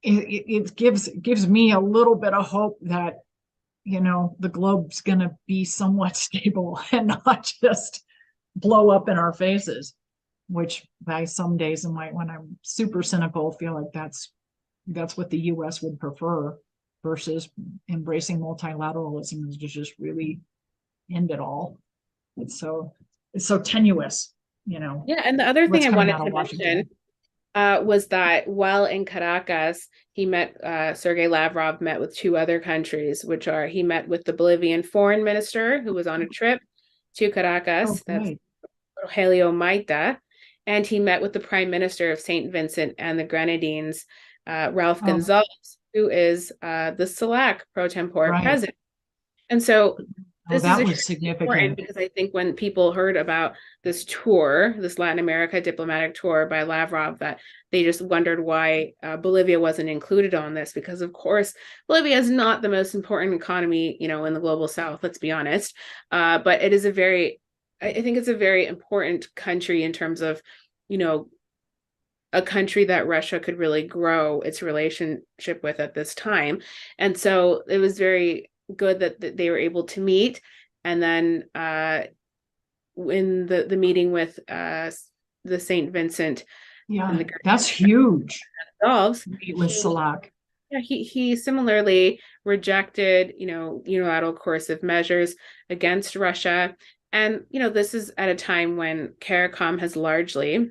it gives me a little bit of hope that the globe's going to be somewhat stable and not just blow up in our faces, which by some days when I'm super cynical, feel like that's what the US would prefer versus embracing multilateralism is to just really end it all. It's so tenuous, Yeah, and the other thing I wanted to mention was that while in Caracas, he met Sergey Lavrov met with two other countries, he met with the Bolivian foreign minister who was on a trip to Caracas, that's Rogelio Maita, and he met with the prime minister of St. Vincent and the Grenadines, Ralph Gonzalez, who is the SELAC pro tempore president. And so Oh, this is that was extremely important significant. because I think when people heard about this tour, this Latin America diplomatic tour by Lavrov, that they just wondered why Bolivia wasn't included on this, because of course Bolivia is not the most important economy, in the global South. Let's be honest, but it is I think it's a very important country in terms of, a country that Russia could really grow its relationship with at this time, and so it was very good that they were able to meet. And then in the meeting with the St. Vincent Yeah, and the that's huge. Grenadines, Meet with he Salak. yeah, he similarly rejected, unilateral coercive measures against Russia. And, this is at a time when CARICOM has largely,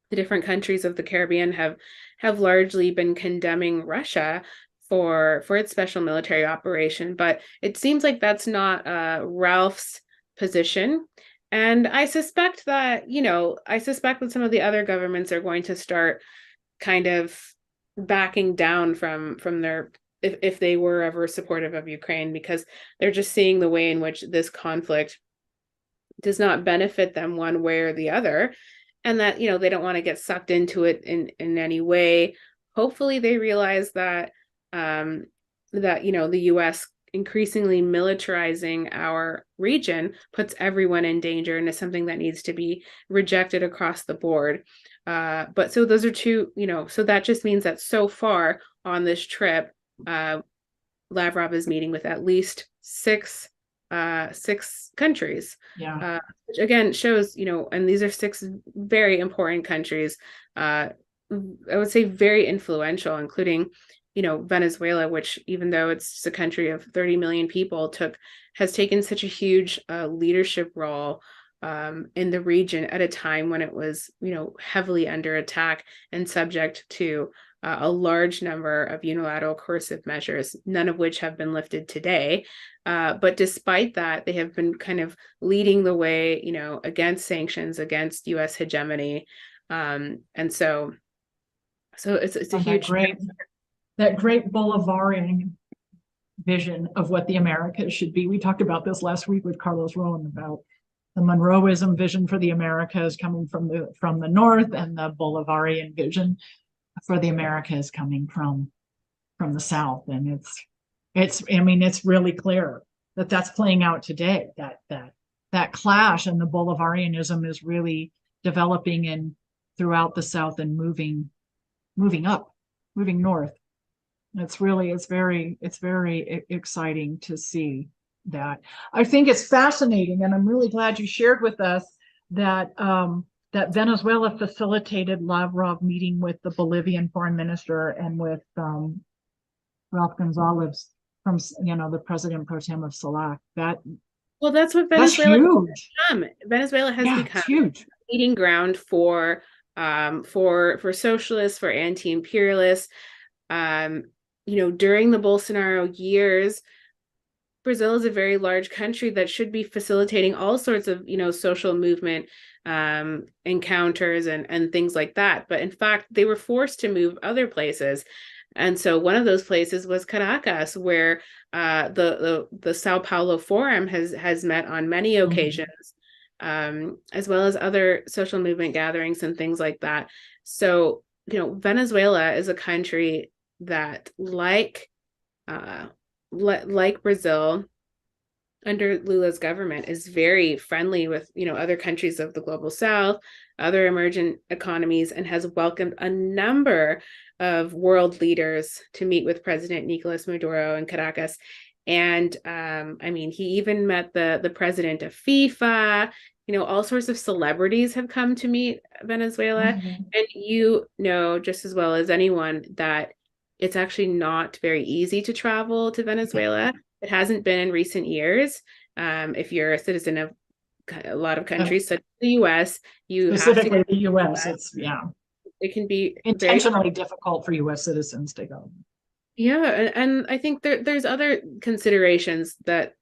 the different countries of the Caribbean have largely been condemning Russia for its special military operation. But it seems like that's not Ralph's position. And I suspect that, some of the other governments are going to start kind of backing down from their, if they were ever supportive of Ukraine, because they're just seeing the way in which this conflict does not benefit them one way or the other, and that they don't want to get sucked into it in any way. Hopefully they realize that the US increasingly militarizing our region puts everyone in danger and is something that needs to be rejected across the board. But so those are two, so that just means that so far on this trip, Lavrov is meeting with at least six countries. Yeah. Which again shows, and these are six very important countries. I would say very influential, including, Venezuela, which, even though it's just a country of 30 million people, has taken such a huge leadership role in the region at a time when it was, heavily under attack and subject to a large number of unilateral coercive measures, none of which have been lifted today. But despite that, they have been kind of leading the way, against sanctions, against U.S. hegemony. And so it's a huge. That great Bolivarian vision of what the Americas should be. We talked about this last week with Carlos Rowan about the Monroeism vision for the Americas coming from the north, and the Bolivarian vision for the Americas coming from the south. And it's really clear that that's playing out today. That clash and the Bolivarianism is really developing throughout the south and moving north. It's very exciting to see that. I think it's fascinating, and I'm really glad you shared with us that that Venezuela facilitated Lavrov meeting with the Bolivian foreign minister and with Ralph Gonzalez from the president pro tem of SALAC. That's what Venezuela has become. Venezuela has become huge. A meeting ground for socialists, for anti-imperialists. During the Bolsonaro years, Brazil is a very large country that should be facilitating all sorts of, social movement encounters and things like that. But in fact, they were forced to move other places. And so one of those places was Caracas, where the Sao Paulo Forum has met on many occasions, as well as other social movement gatherings and things like that. So, Venezuela is a country that, like Brazil, under Lula's government, is very friendly with, other countries of the global South, other emergent economies, and has welcomed a number of world leaders to meet with President Nicolas Maduro in Caracas. And he even met the president of FIFA. All sorts of celebrities have come to meet Venezuela. And just as well as anyone that it's actually not very easy to travel to Venezuela. It hasn't been in recent years. If you're a citizen of a lot of countries, such as the U.S., specifically the U.S., it can be intentionally difficult for U.S. citizens to go. Yeah, and I think there's other considerations that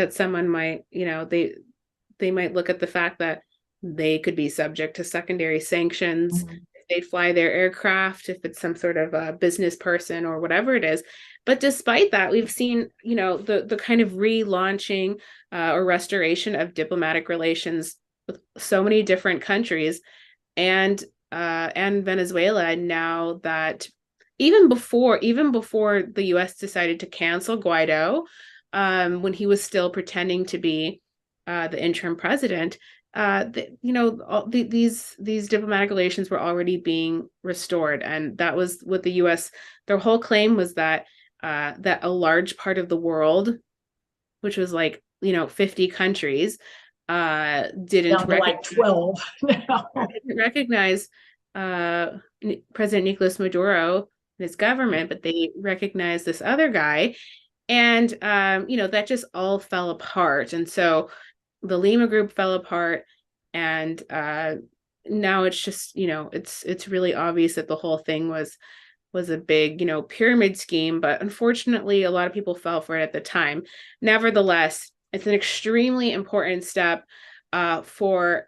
someone might, they might look at the fact that they could be subject to secondary sanctions if they fly their aircraft, if it's some sort of a business person or whatever it is. But despite that, we've seen, the kind of relaunching or restoration of diplomatic relations with so many different countries, and Venezuela, now that even before the US decided to cancel Guaido, when he was still pretending to be the interim president, these diplomatic relations were already being restored, and that was what the US. Their whole claim was that that a large part of the world, which was 50 countries, didn't Down to like 12 now. didn't recognize President Nicolas Maduro and his government, but they recognized this other guy, and that just all fell apart. And so the Lima Group fell apart, and now it's just it's really obvious that the whole thing was a big pyramid scheme. But unfortunately, a lot of people fell for it at the time. Nevertheless, it's an extremely important step for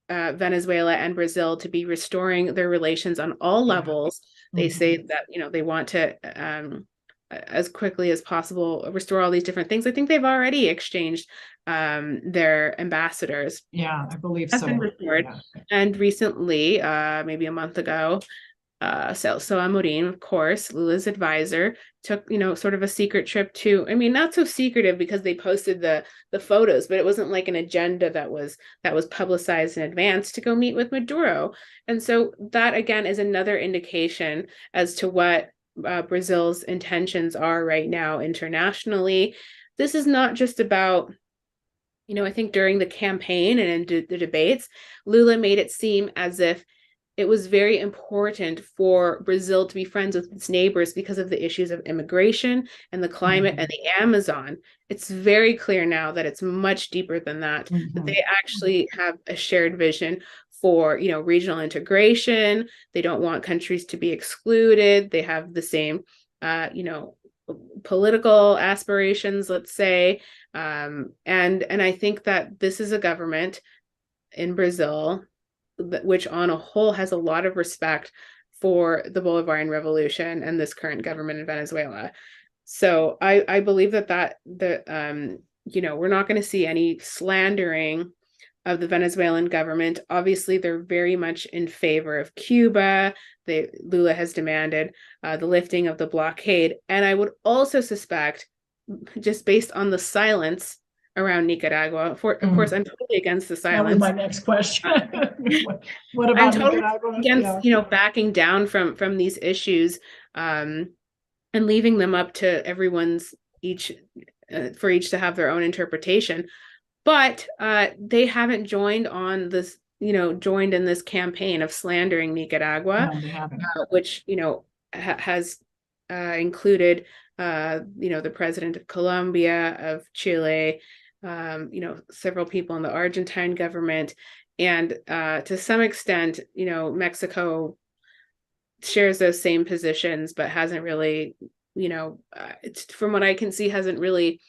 Venezuela and Brazil to be restoring their relations on all levels. They say that they want to as quickly as possible restore all these different things. I think they've already exchanged their ambassadors. Yeah, I believe That's so. been restored. Yeah. And recently, maybe a month ago, Celso Amorim, of course, Lula's advisor, took sort of a secret trip to, not so secretive because they posted the photos, but it wasn't like an agenda that was publicized in advance, to go meet with Maduro. And so that again is another indication as to what Brazil's intentions are right now internationally. This is not just about, I think during the campaign and in the debates, Lula made it seem as if it was very important for Brazil to be friends with its neighbors because of the issues of immigration and the climate and the Amazon. It's very clear now that it's much deeper than that, that they actually have a shared vision for, regional integration. They don't want countries to be excluded. They have the same, political aspirations, let's say. And I think that this is a government in Brazil which on a whole has a lot of respect for the Bolivarian Revolution and this current government in Venezuela. So I believe that we're not going to see any slandering of the Venezuelan government. Obviously, they're very much in favor of Cuba. Lula has demanded the lifting of the blockade. And I would also suspect, just based on the silence around Nicaragua, of course, I'm totally against the silence. That was my next question. What about I'm totally Nicaragua? Against, backing down from these issues, and leaving them up to everyone's for each to have their own interpretation. But they haven't joined on this, joined in this campaign of slandering Nicaragua, No, they haven't. Which, has included, the president of Colombia, of Chile, several people in the Argentine government. And to some extent, Mexico shares those same positions, but hasn't really, from what I can see, hasn't really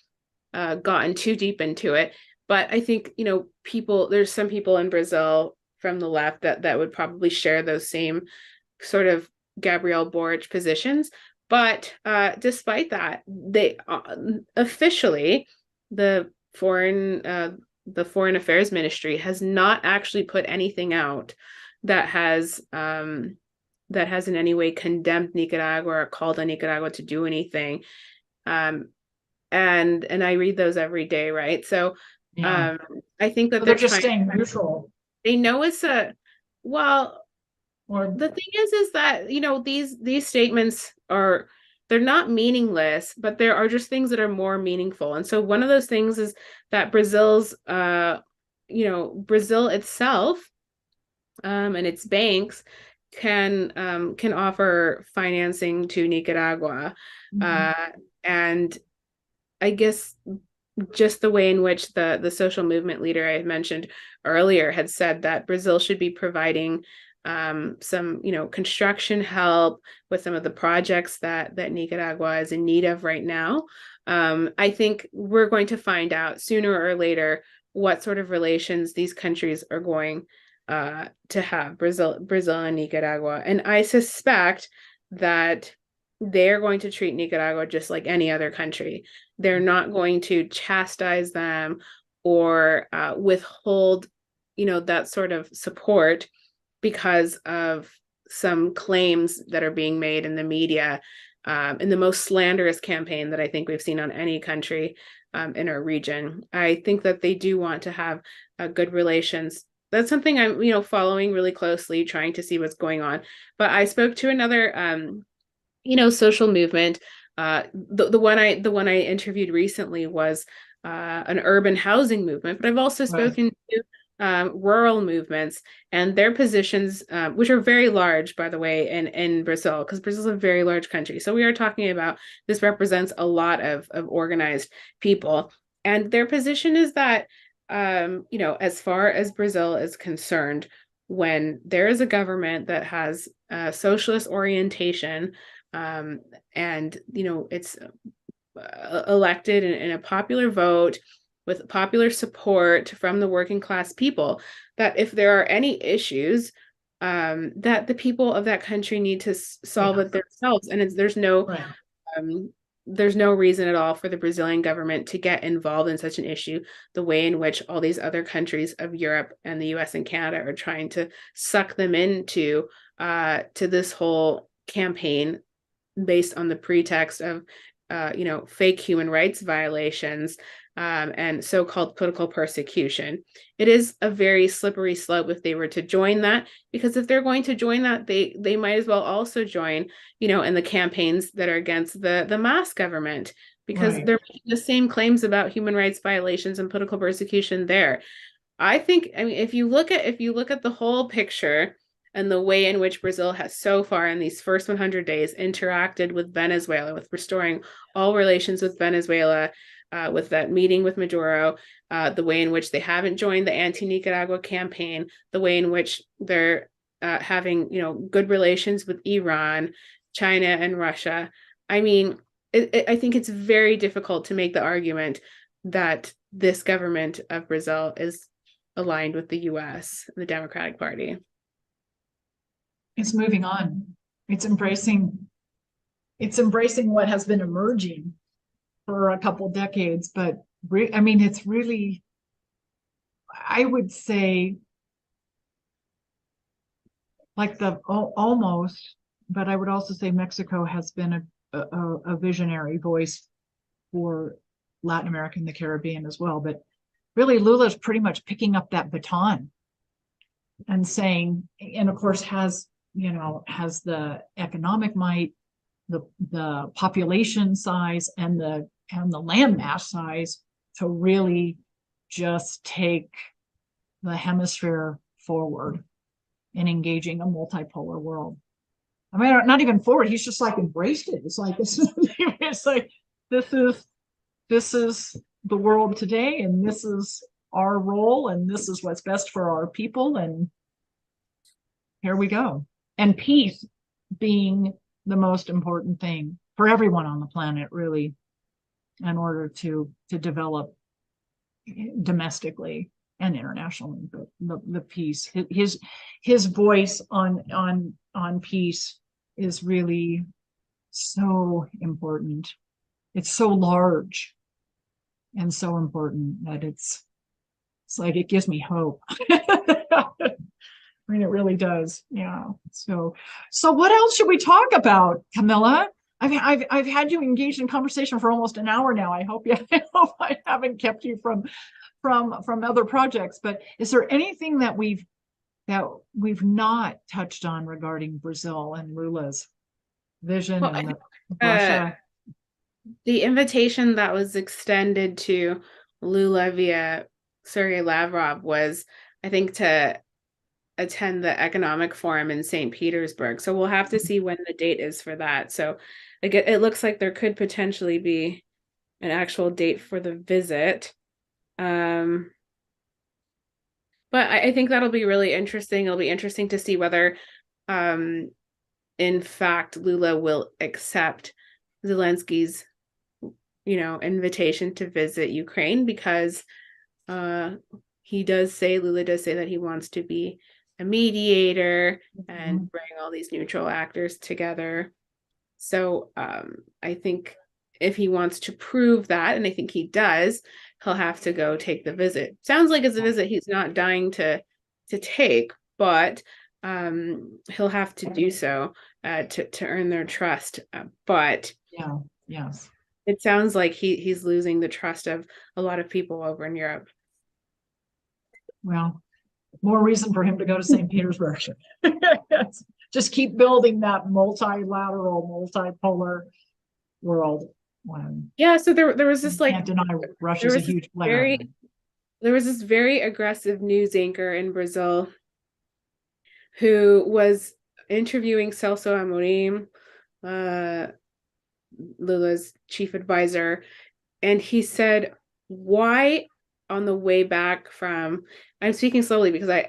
gotten too deep into it. But I think, there's some people in Brazil from the left that would probably share those same sort of Gabriel Boric positions. But despite that, they officially, the foreign affairs ministry has not actually put anything out that has in any way condemned Nicaragua or called on Nicaragua to do anything. And I read those every day, right? So I think that they're just staying neutral. They know it's the thing is that these statements they're not meaningless, but there are just things that are more meaningful. And so one of those things is that Brazil itself and its banks can offer financing to Nicaragua. And I guess just the way in which the social movement leader I had mentioned earlier had said that Brazil should be providing some construction help with some of the projects that Nicaragua is in need of right now. I think we're going to find out sooner or later what sort of relations these countries are going to have Brazil and Nicaragua. And I suspect that they're going to treat Nicaragua just like any other country. They're not going to chastise them or withhold, that sort of support because of some claims that are being made in the media, in the most slanderous campaign that I think we've seen on any country in our region. I think that they do want to have good relations. That's something I'm, following really closely, trying to see what's going on. But I spoke to another, social movement. The one I interviewed recently was an urban housing movement, but I've also spoken to rural movements and their positions, which are very large, by the way, in Brazil, because Brazil is a very large country. So we are talking about, this represents a lot of organized people. And their position is that, as far as Brazil is concerned, when there is a government that has a socialist orientation, and, it's elected in a popular vote, with popular support from the working class people, that if there are any issues, that the people of that country need to solve it themselves. And there's no reason at all for the Brazilian government to get involved in such an issue, the way in which all these other countries of Europe and the US and Canada are trying to suck them into to this whole campaign based on the pretext of fake human rights violations, and so-called political persecution. It is a very slippery slope if they were to join that, because if they're going to join that, they might as well also join, in the campaigns that are against the mass government, because they're making the same claims about human rights violations and political persecution there. If you look at the whole picture and the way in which Brazil has so far in these first 100 days interacted with Venezuela, with restoring all relations with Venezuela, with that meeting with Maduro, the way in which they haven't joined the anti-Nicaragua campaign, the way in which they're having, good relations with Iran, China, and Russia. I think it's very difficult to make the argument that this government of Brazil is aligned with the US, the Democratic Party. It's moving on. It's embracing what has been emerging for a couple decades, but it's really, I would say, like almost, but I would also say Mexico has been a visionary voice for Latin America and the Caribbean as well. But really, Lula's pretty much picking up that baton and saying, and of course has the economic might, the population size, and the land mass size to really just take the hemisphere forward in engaging a multipolar world. Not even forward. He's just like embraced it. It's like this is the world today, and this is our role, and this is what's best for our people, and here we go. And peace being the most important thing for everyone on the planet, really, in order to develop domestically and internationally. But the peace, his voice on peace is really so important. It's so large and so important that it's like it gives me hope. It really does. Yeah. So what else should we talk about, Camila? I've had you engaged in conversation for almost an hour now. I hope I haven't kept you from other projects. But is there anything that we've not touched on regarding Brazil and Lula's vision and Russia? The invitation that was extended to Lula via Sergey Lavrov was, I think, to attend the economic forum in St. Petersburg. So we'll have to see when the date is for that. So it looks like there could potentially be an actual date for the visit. But I think that'll be really interesting. It'll be interesting to see whether, in fact, Lula will accept Zelensky's, invitation to visit Ukraine, because Lula does say that he wants to be a mediator and Mhm. bring all these neutral actors together. So I think if he wants to prove that, and I think he does, he'll have to go take the visit. Sounds like it's a visit he's not dying to take, but he'll have to do so to earn their trust. But Yeah, yes. it sounds like he's losing the trust of a lot of people over in Europe. Well, more reason for him to go to St. Petersburg. Just keep building that multilateral, multipolar world. When Yeah, so there was you this like can't deny there Russia's a was this huge player. very there was this very aggressive news anchor in Brazil who was interviewing Celso Amorim, uh, Lula's chief advisor, and he said, "Why on the way back from?" I'm speaking slowly because I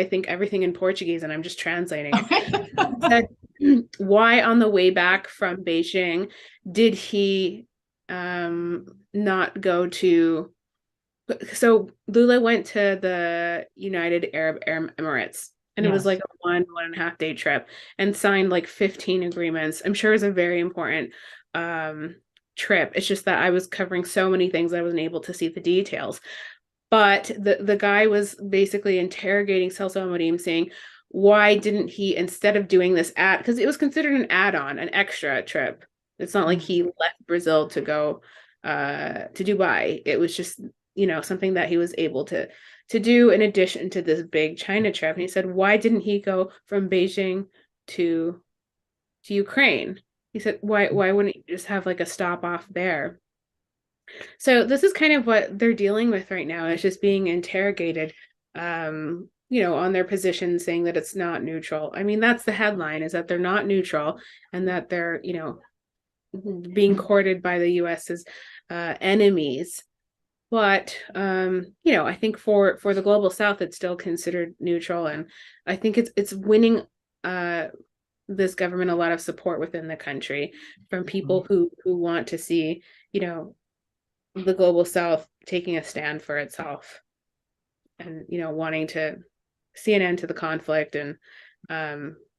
think everything in Portuguese and I'm just translating it. He said, "Why on the way back from Beijing did he not go to?" So Lula went to the United Arab Emirates, and it was like Yes. a 1.5 day trip, and signed like 15 agreements. I'm sure it was a very important um, trip. It's just that I was covering so many things I wasn't able to see the details. But the guy was basically interrogating Celso Amorim, saying, why didn't he, instead of doing this because it was considered an add-on, an extra trip. It's not like he left Brazil to go to Dubai. It was just something that he was able to do in addition to this big China trip. And he said, why didn't he go from Beijing to Ukraine? He said, why wouldn't you just have like a stop off there? So this is kind of what they're dealing with right now. It's just being interrogated, on their position, saying that it's not neutral. I mean, that's the headline, is that they're not neutral and that they're, being courted by the US's enemies. But I think for the global South, it's still considered neutral, and I think it's winning this government a lot of support within the country from people who want to see, the global South taking a stand for itself, and wanting to see an end to the conflict. And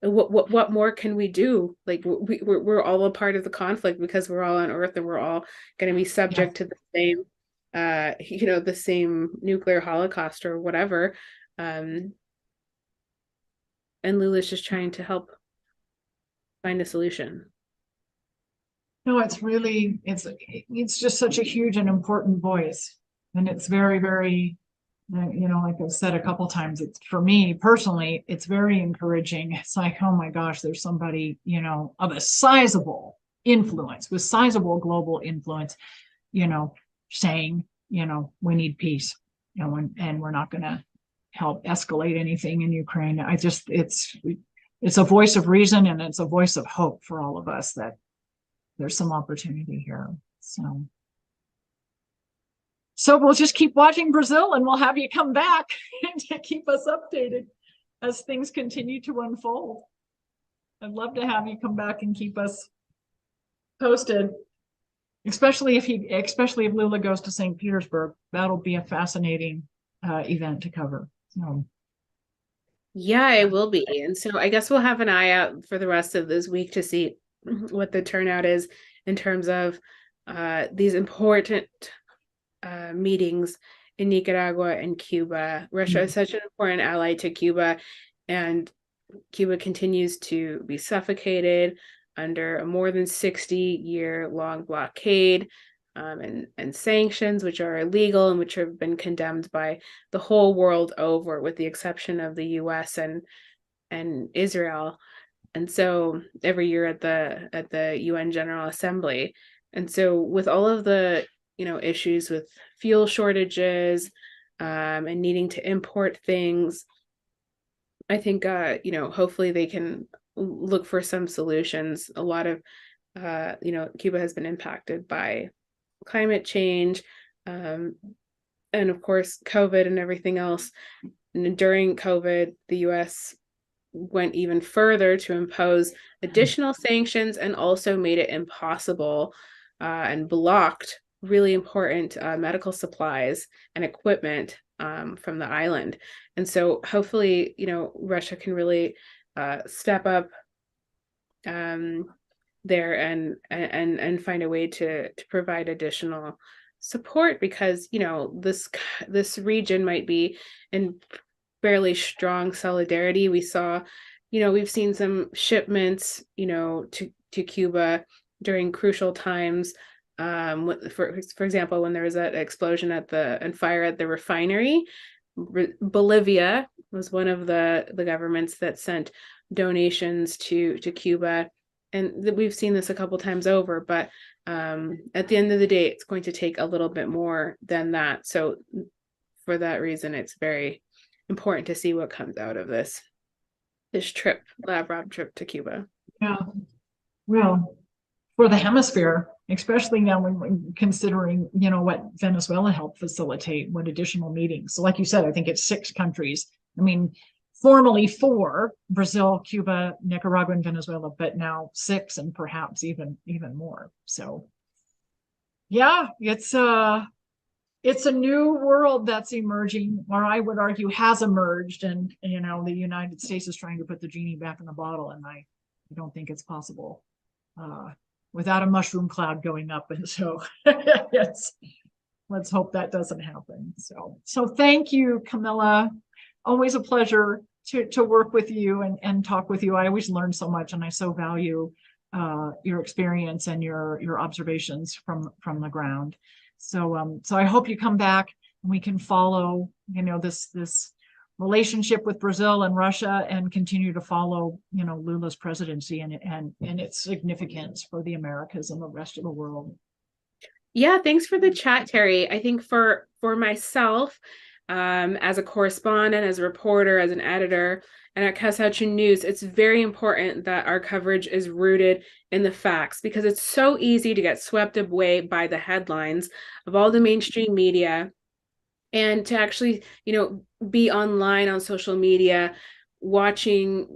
what more can we do? Like we're all a part of the conflict because we're all on Earth and we're all going to be subject to the same the same nuclear holocaust or whatever. And Lula's just trying to help find a solution. No, it's just such a huge and important voice. And it's very, very, like I've said a couple times, it's for me personally, it's very encouraging. It's like, oh my gosh, there's somebody, of a sizable influence, with sizable global influence, saying, we need peace, and we're not going to help escalate anything in Ukraine. It's a voice of reason, and it's a voice of hope for all of us that there's some opportunity here. So we'll just keep watching Brazil, and we'll have you come back to keep us updated as things continue to unfold. I'd love to have you come back and keep us posted, especially if Lula goes to St. Petersburg. That'll be a fascinating event to cover. Yeah, it will be. And so I guess we'll have an eye out for the rest of this week to see what the turnout is in terms of these important meetings in Nicaragua and Cuba. Russia is such an important ally to Cuba, and Cuba continues to be suffocated under a more than 60-year-long blockade and sanctions, which are illegal and which have been condemned by the whole world over, with the exception of the US and Israel. And so every year at the UN General Assembly. And so with all of the issues with fuel shortages and needing to import things, I think hopefully they can look for some solutions. A lot of Cuba has been impacted by climate change, and of course COVID and everything else. And during COVID, the US went even further to impose additional sanctions, and also made it impossible and blocked really important medical supplies and equipment from the island. And so hopefully, Russia can really step up there and find a way to provide additional support, because this region might be in fairly strong solidarity. We saw, we've seen some shipments, to Cuba during crucial times. For example, when there was an explosion and fire at the refinery, Bolivia was one of the governments that sent donations to Cuba. And we've seen this a couple times over, but at the end of the day, it's going to take a little bit more than that. So for that reason, it's very important to see what comes out of this Lavrov trip to Cuba. Yeah, well, for the hemisphere, especially now when considering, what Venezuela helped facilitate, what additional meetings. So like you said, I think it's 6 countries. I mean, formally 4, Brazil, Cuba, Nicaragua, and Venezuela, but now 6 and perhaps even more. So yeah, it's a new world that's emerging, or I would argue has emerged. And, the United States is trying to put the genie back in the bottle. And I don't think it's possible without a mushroom cloud going up. And so let's hope that doesn't happen. So thank you, Camila. Always a pleasure to work with you and talk with you. I always learn so much, and I so value your experience and your observations from the ground. So I hope you come back and we can follow, this relationship with Brazil and Russia, and continue to follow, Lula's presidency and its significance for the Americas and the rest of the world. Yeah, thanks for the chat, Terry. I think for myself, as a correspondent, as a reporter, as an editor, and at Kawsachun News, it's very important that our coverage is rooted in the facts, because it's so easy to get swept away by the headlines of all the mainstream media, and to actually, be online on social media, watching,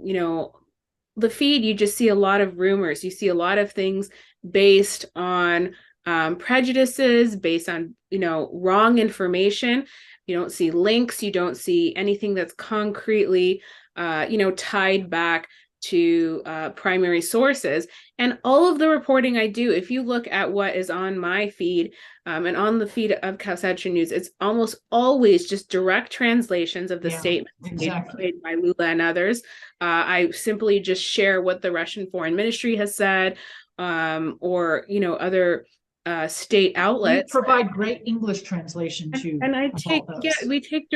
the feed. You just see a lot of rumors. You see a lot of things based on prejudices, based on, wrong information. You don't see links. You don't see anything that's concretely, tied back to primary sources. And all of the reporting I do, if you look at what is on my feed and on the feed of Kawsachun News, it's almost always just direct translations of the statements made by Lula and others. I simply just share what the Russian Foreign Ministry has said, or other state outlets. We provide great English translation too. And we take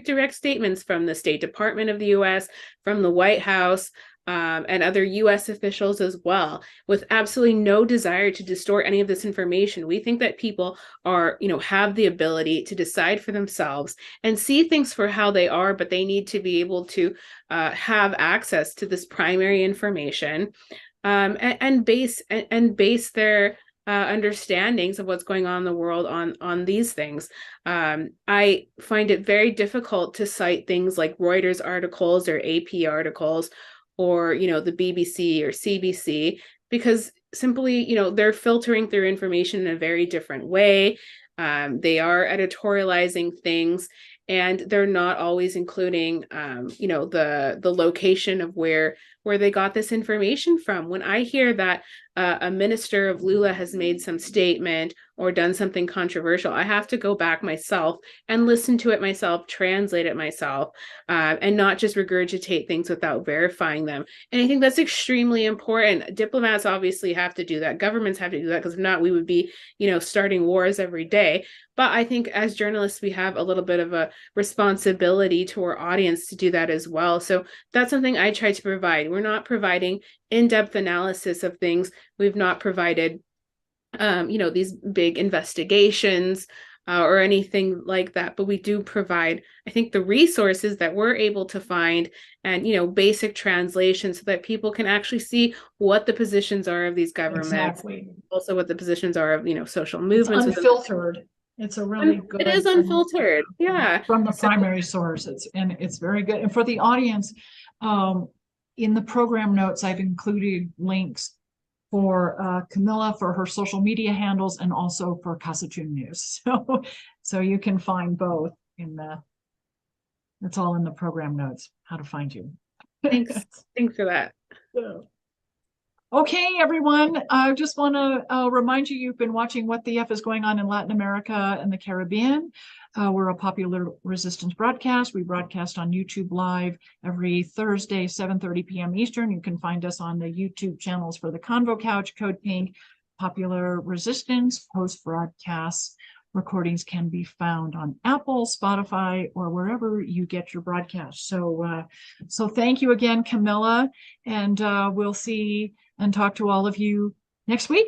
direct statements from the State Department of the U.S., from the White House, and other U.S. officials as well, with absolutely no desire to distort any of this information. We think that people are, have the ability to decide for themselves and see things for how they are, but they need to be able to have access to this primary information, and base their understandings of what's going on in the world on these things. I find it very difficult to cite things like Reuters articles or AP articles, or the BBC or CBC, because simply they're filtering through information in a very different way. They are editorializing things, and they're not always including the location of where they got this information from. When I hear that a minister of Lula has made some statement or done something controversial, I have to go back myself and listen to it myself, translate it myself, and not just regurgitate things without verifying them. And I think that's extremely important. Diplomats obviously have to do that. Governments have to do that, because if not, we would be, starting wars every day. But I think as journalists, we have a little bit of a responsibility to our audience to do that as well. So that's something I try to provide. We're not providing in-depth analysis of things. We've not provided, these big investigations or anything like that. But we do provide, I think, the resources that we're able to find, and, basic translations, so that people can actually see what the positions are of these governments. Exactly. Also what the positions are of, social movements. It's unfiltered. It's a really good. It is unfiltered. Yeah. From the primary source. It's very good. And for the audience, in the program notes, I've included links for Camila, for her social media handles, and also for Kawsachun News. So you can find both. in the, it's all in the program notes, how to find you. Thanks. Thanks for that. Okay, everyone, I just want to remind you, you've been watching What the F is Going On in Latin America and the Caribbean. We're a popular resistance broadcast. We broadcast on YouTube Live every Thursday, 7:30 p.m. Eastern. You can find us on the YouTube channels for the Convo Couch, Code Pink, Popular Resistance, post-broadcasts. Recordings can be found on Apple, Spotify, or wherever you get your broadcasts. So thank you again, Camila, and we'll see and talk to all of you next week.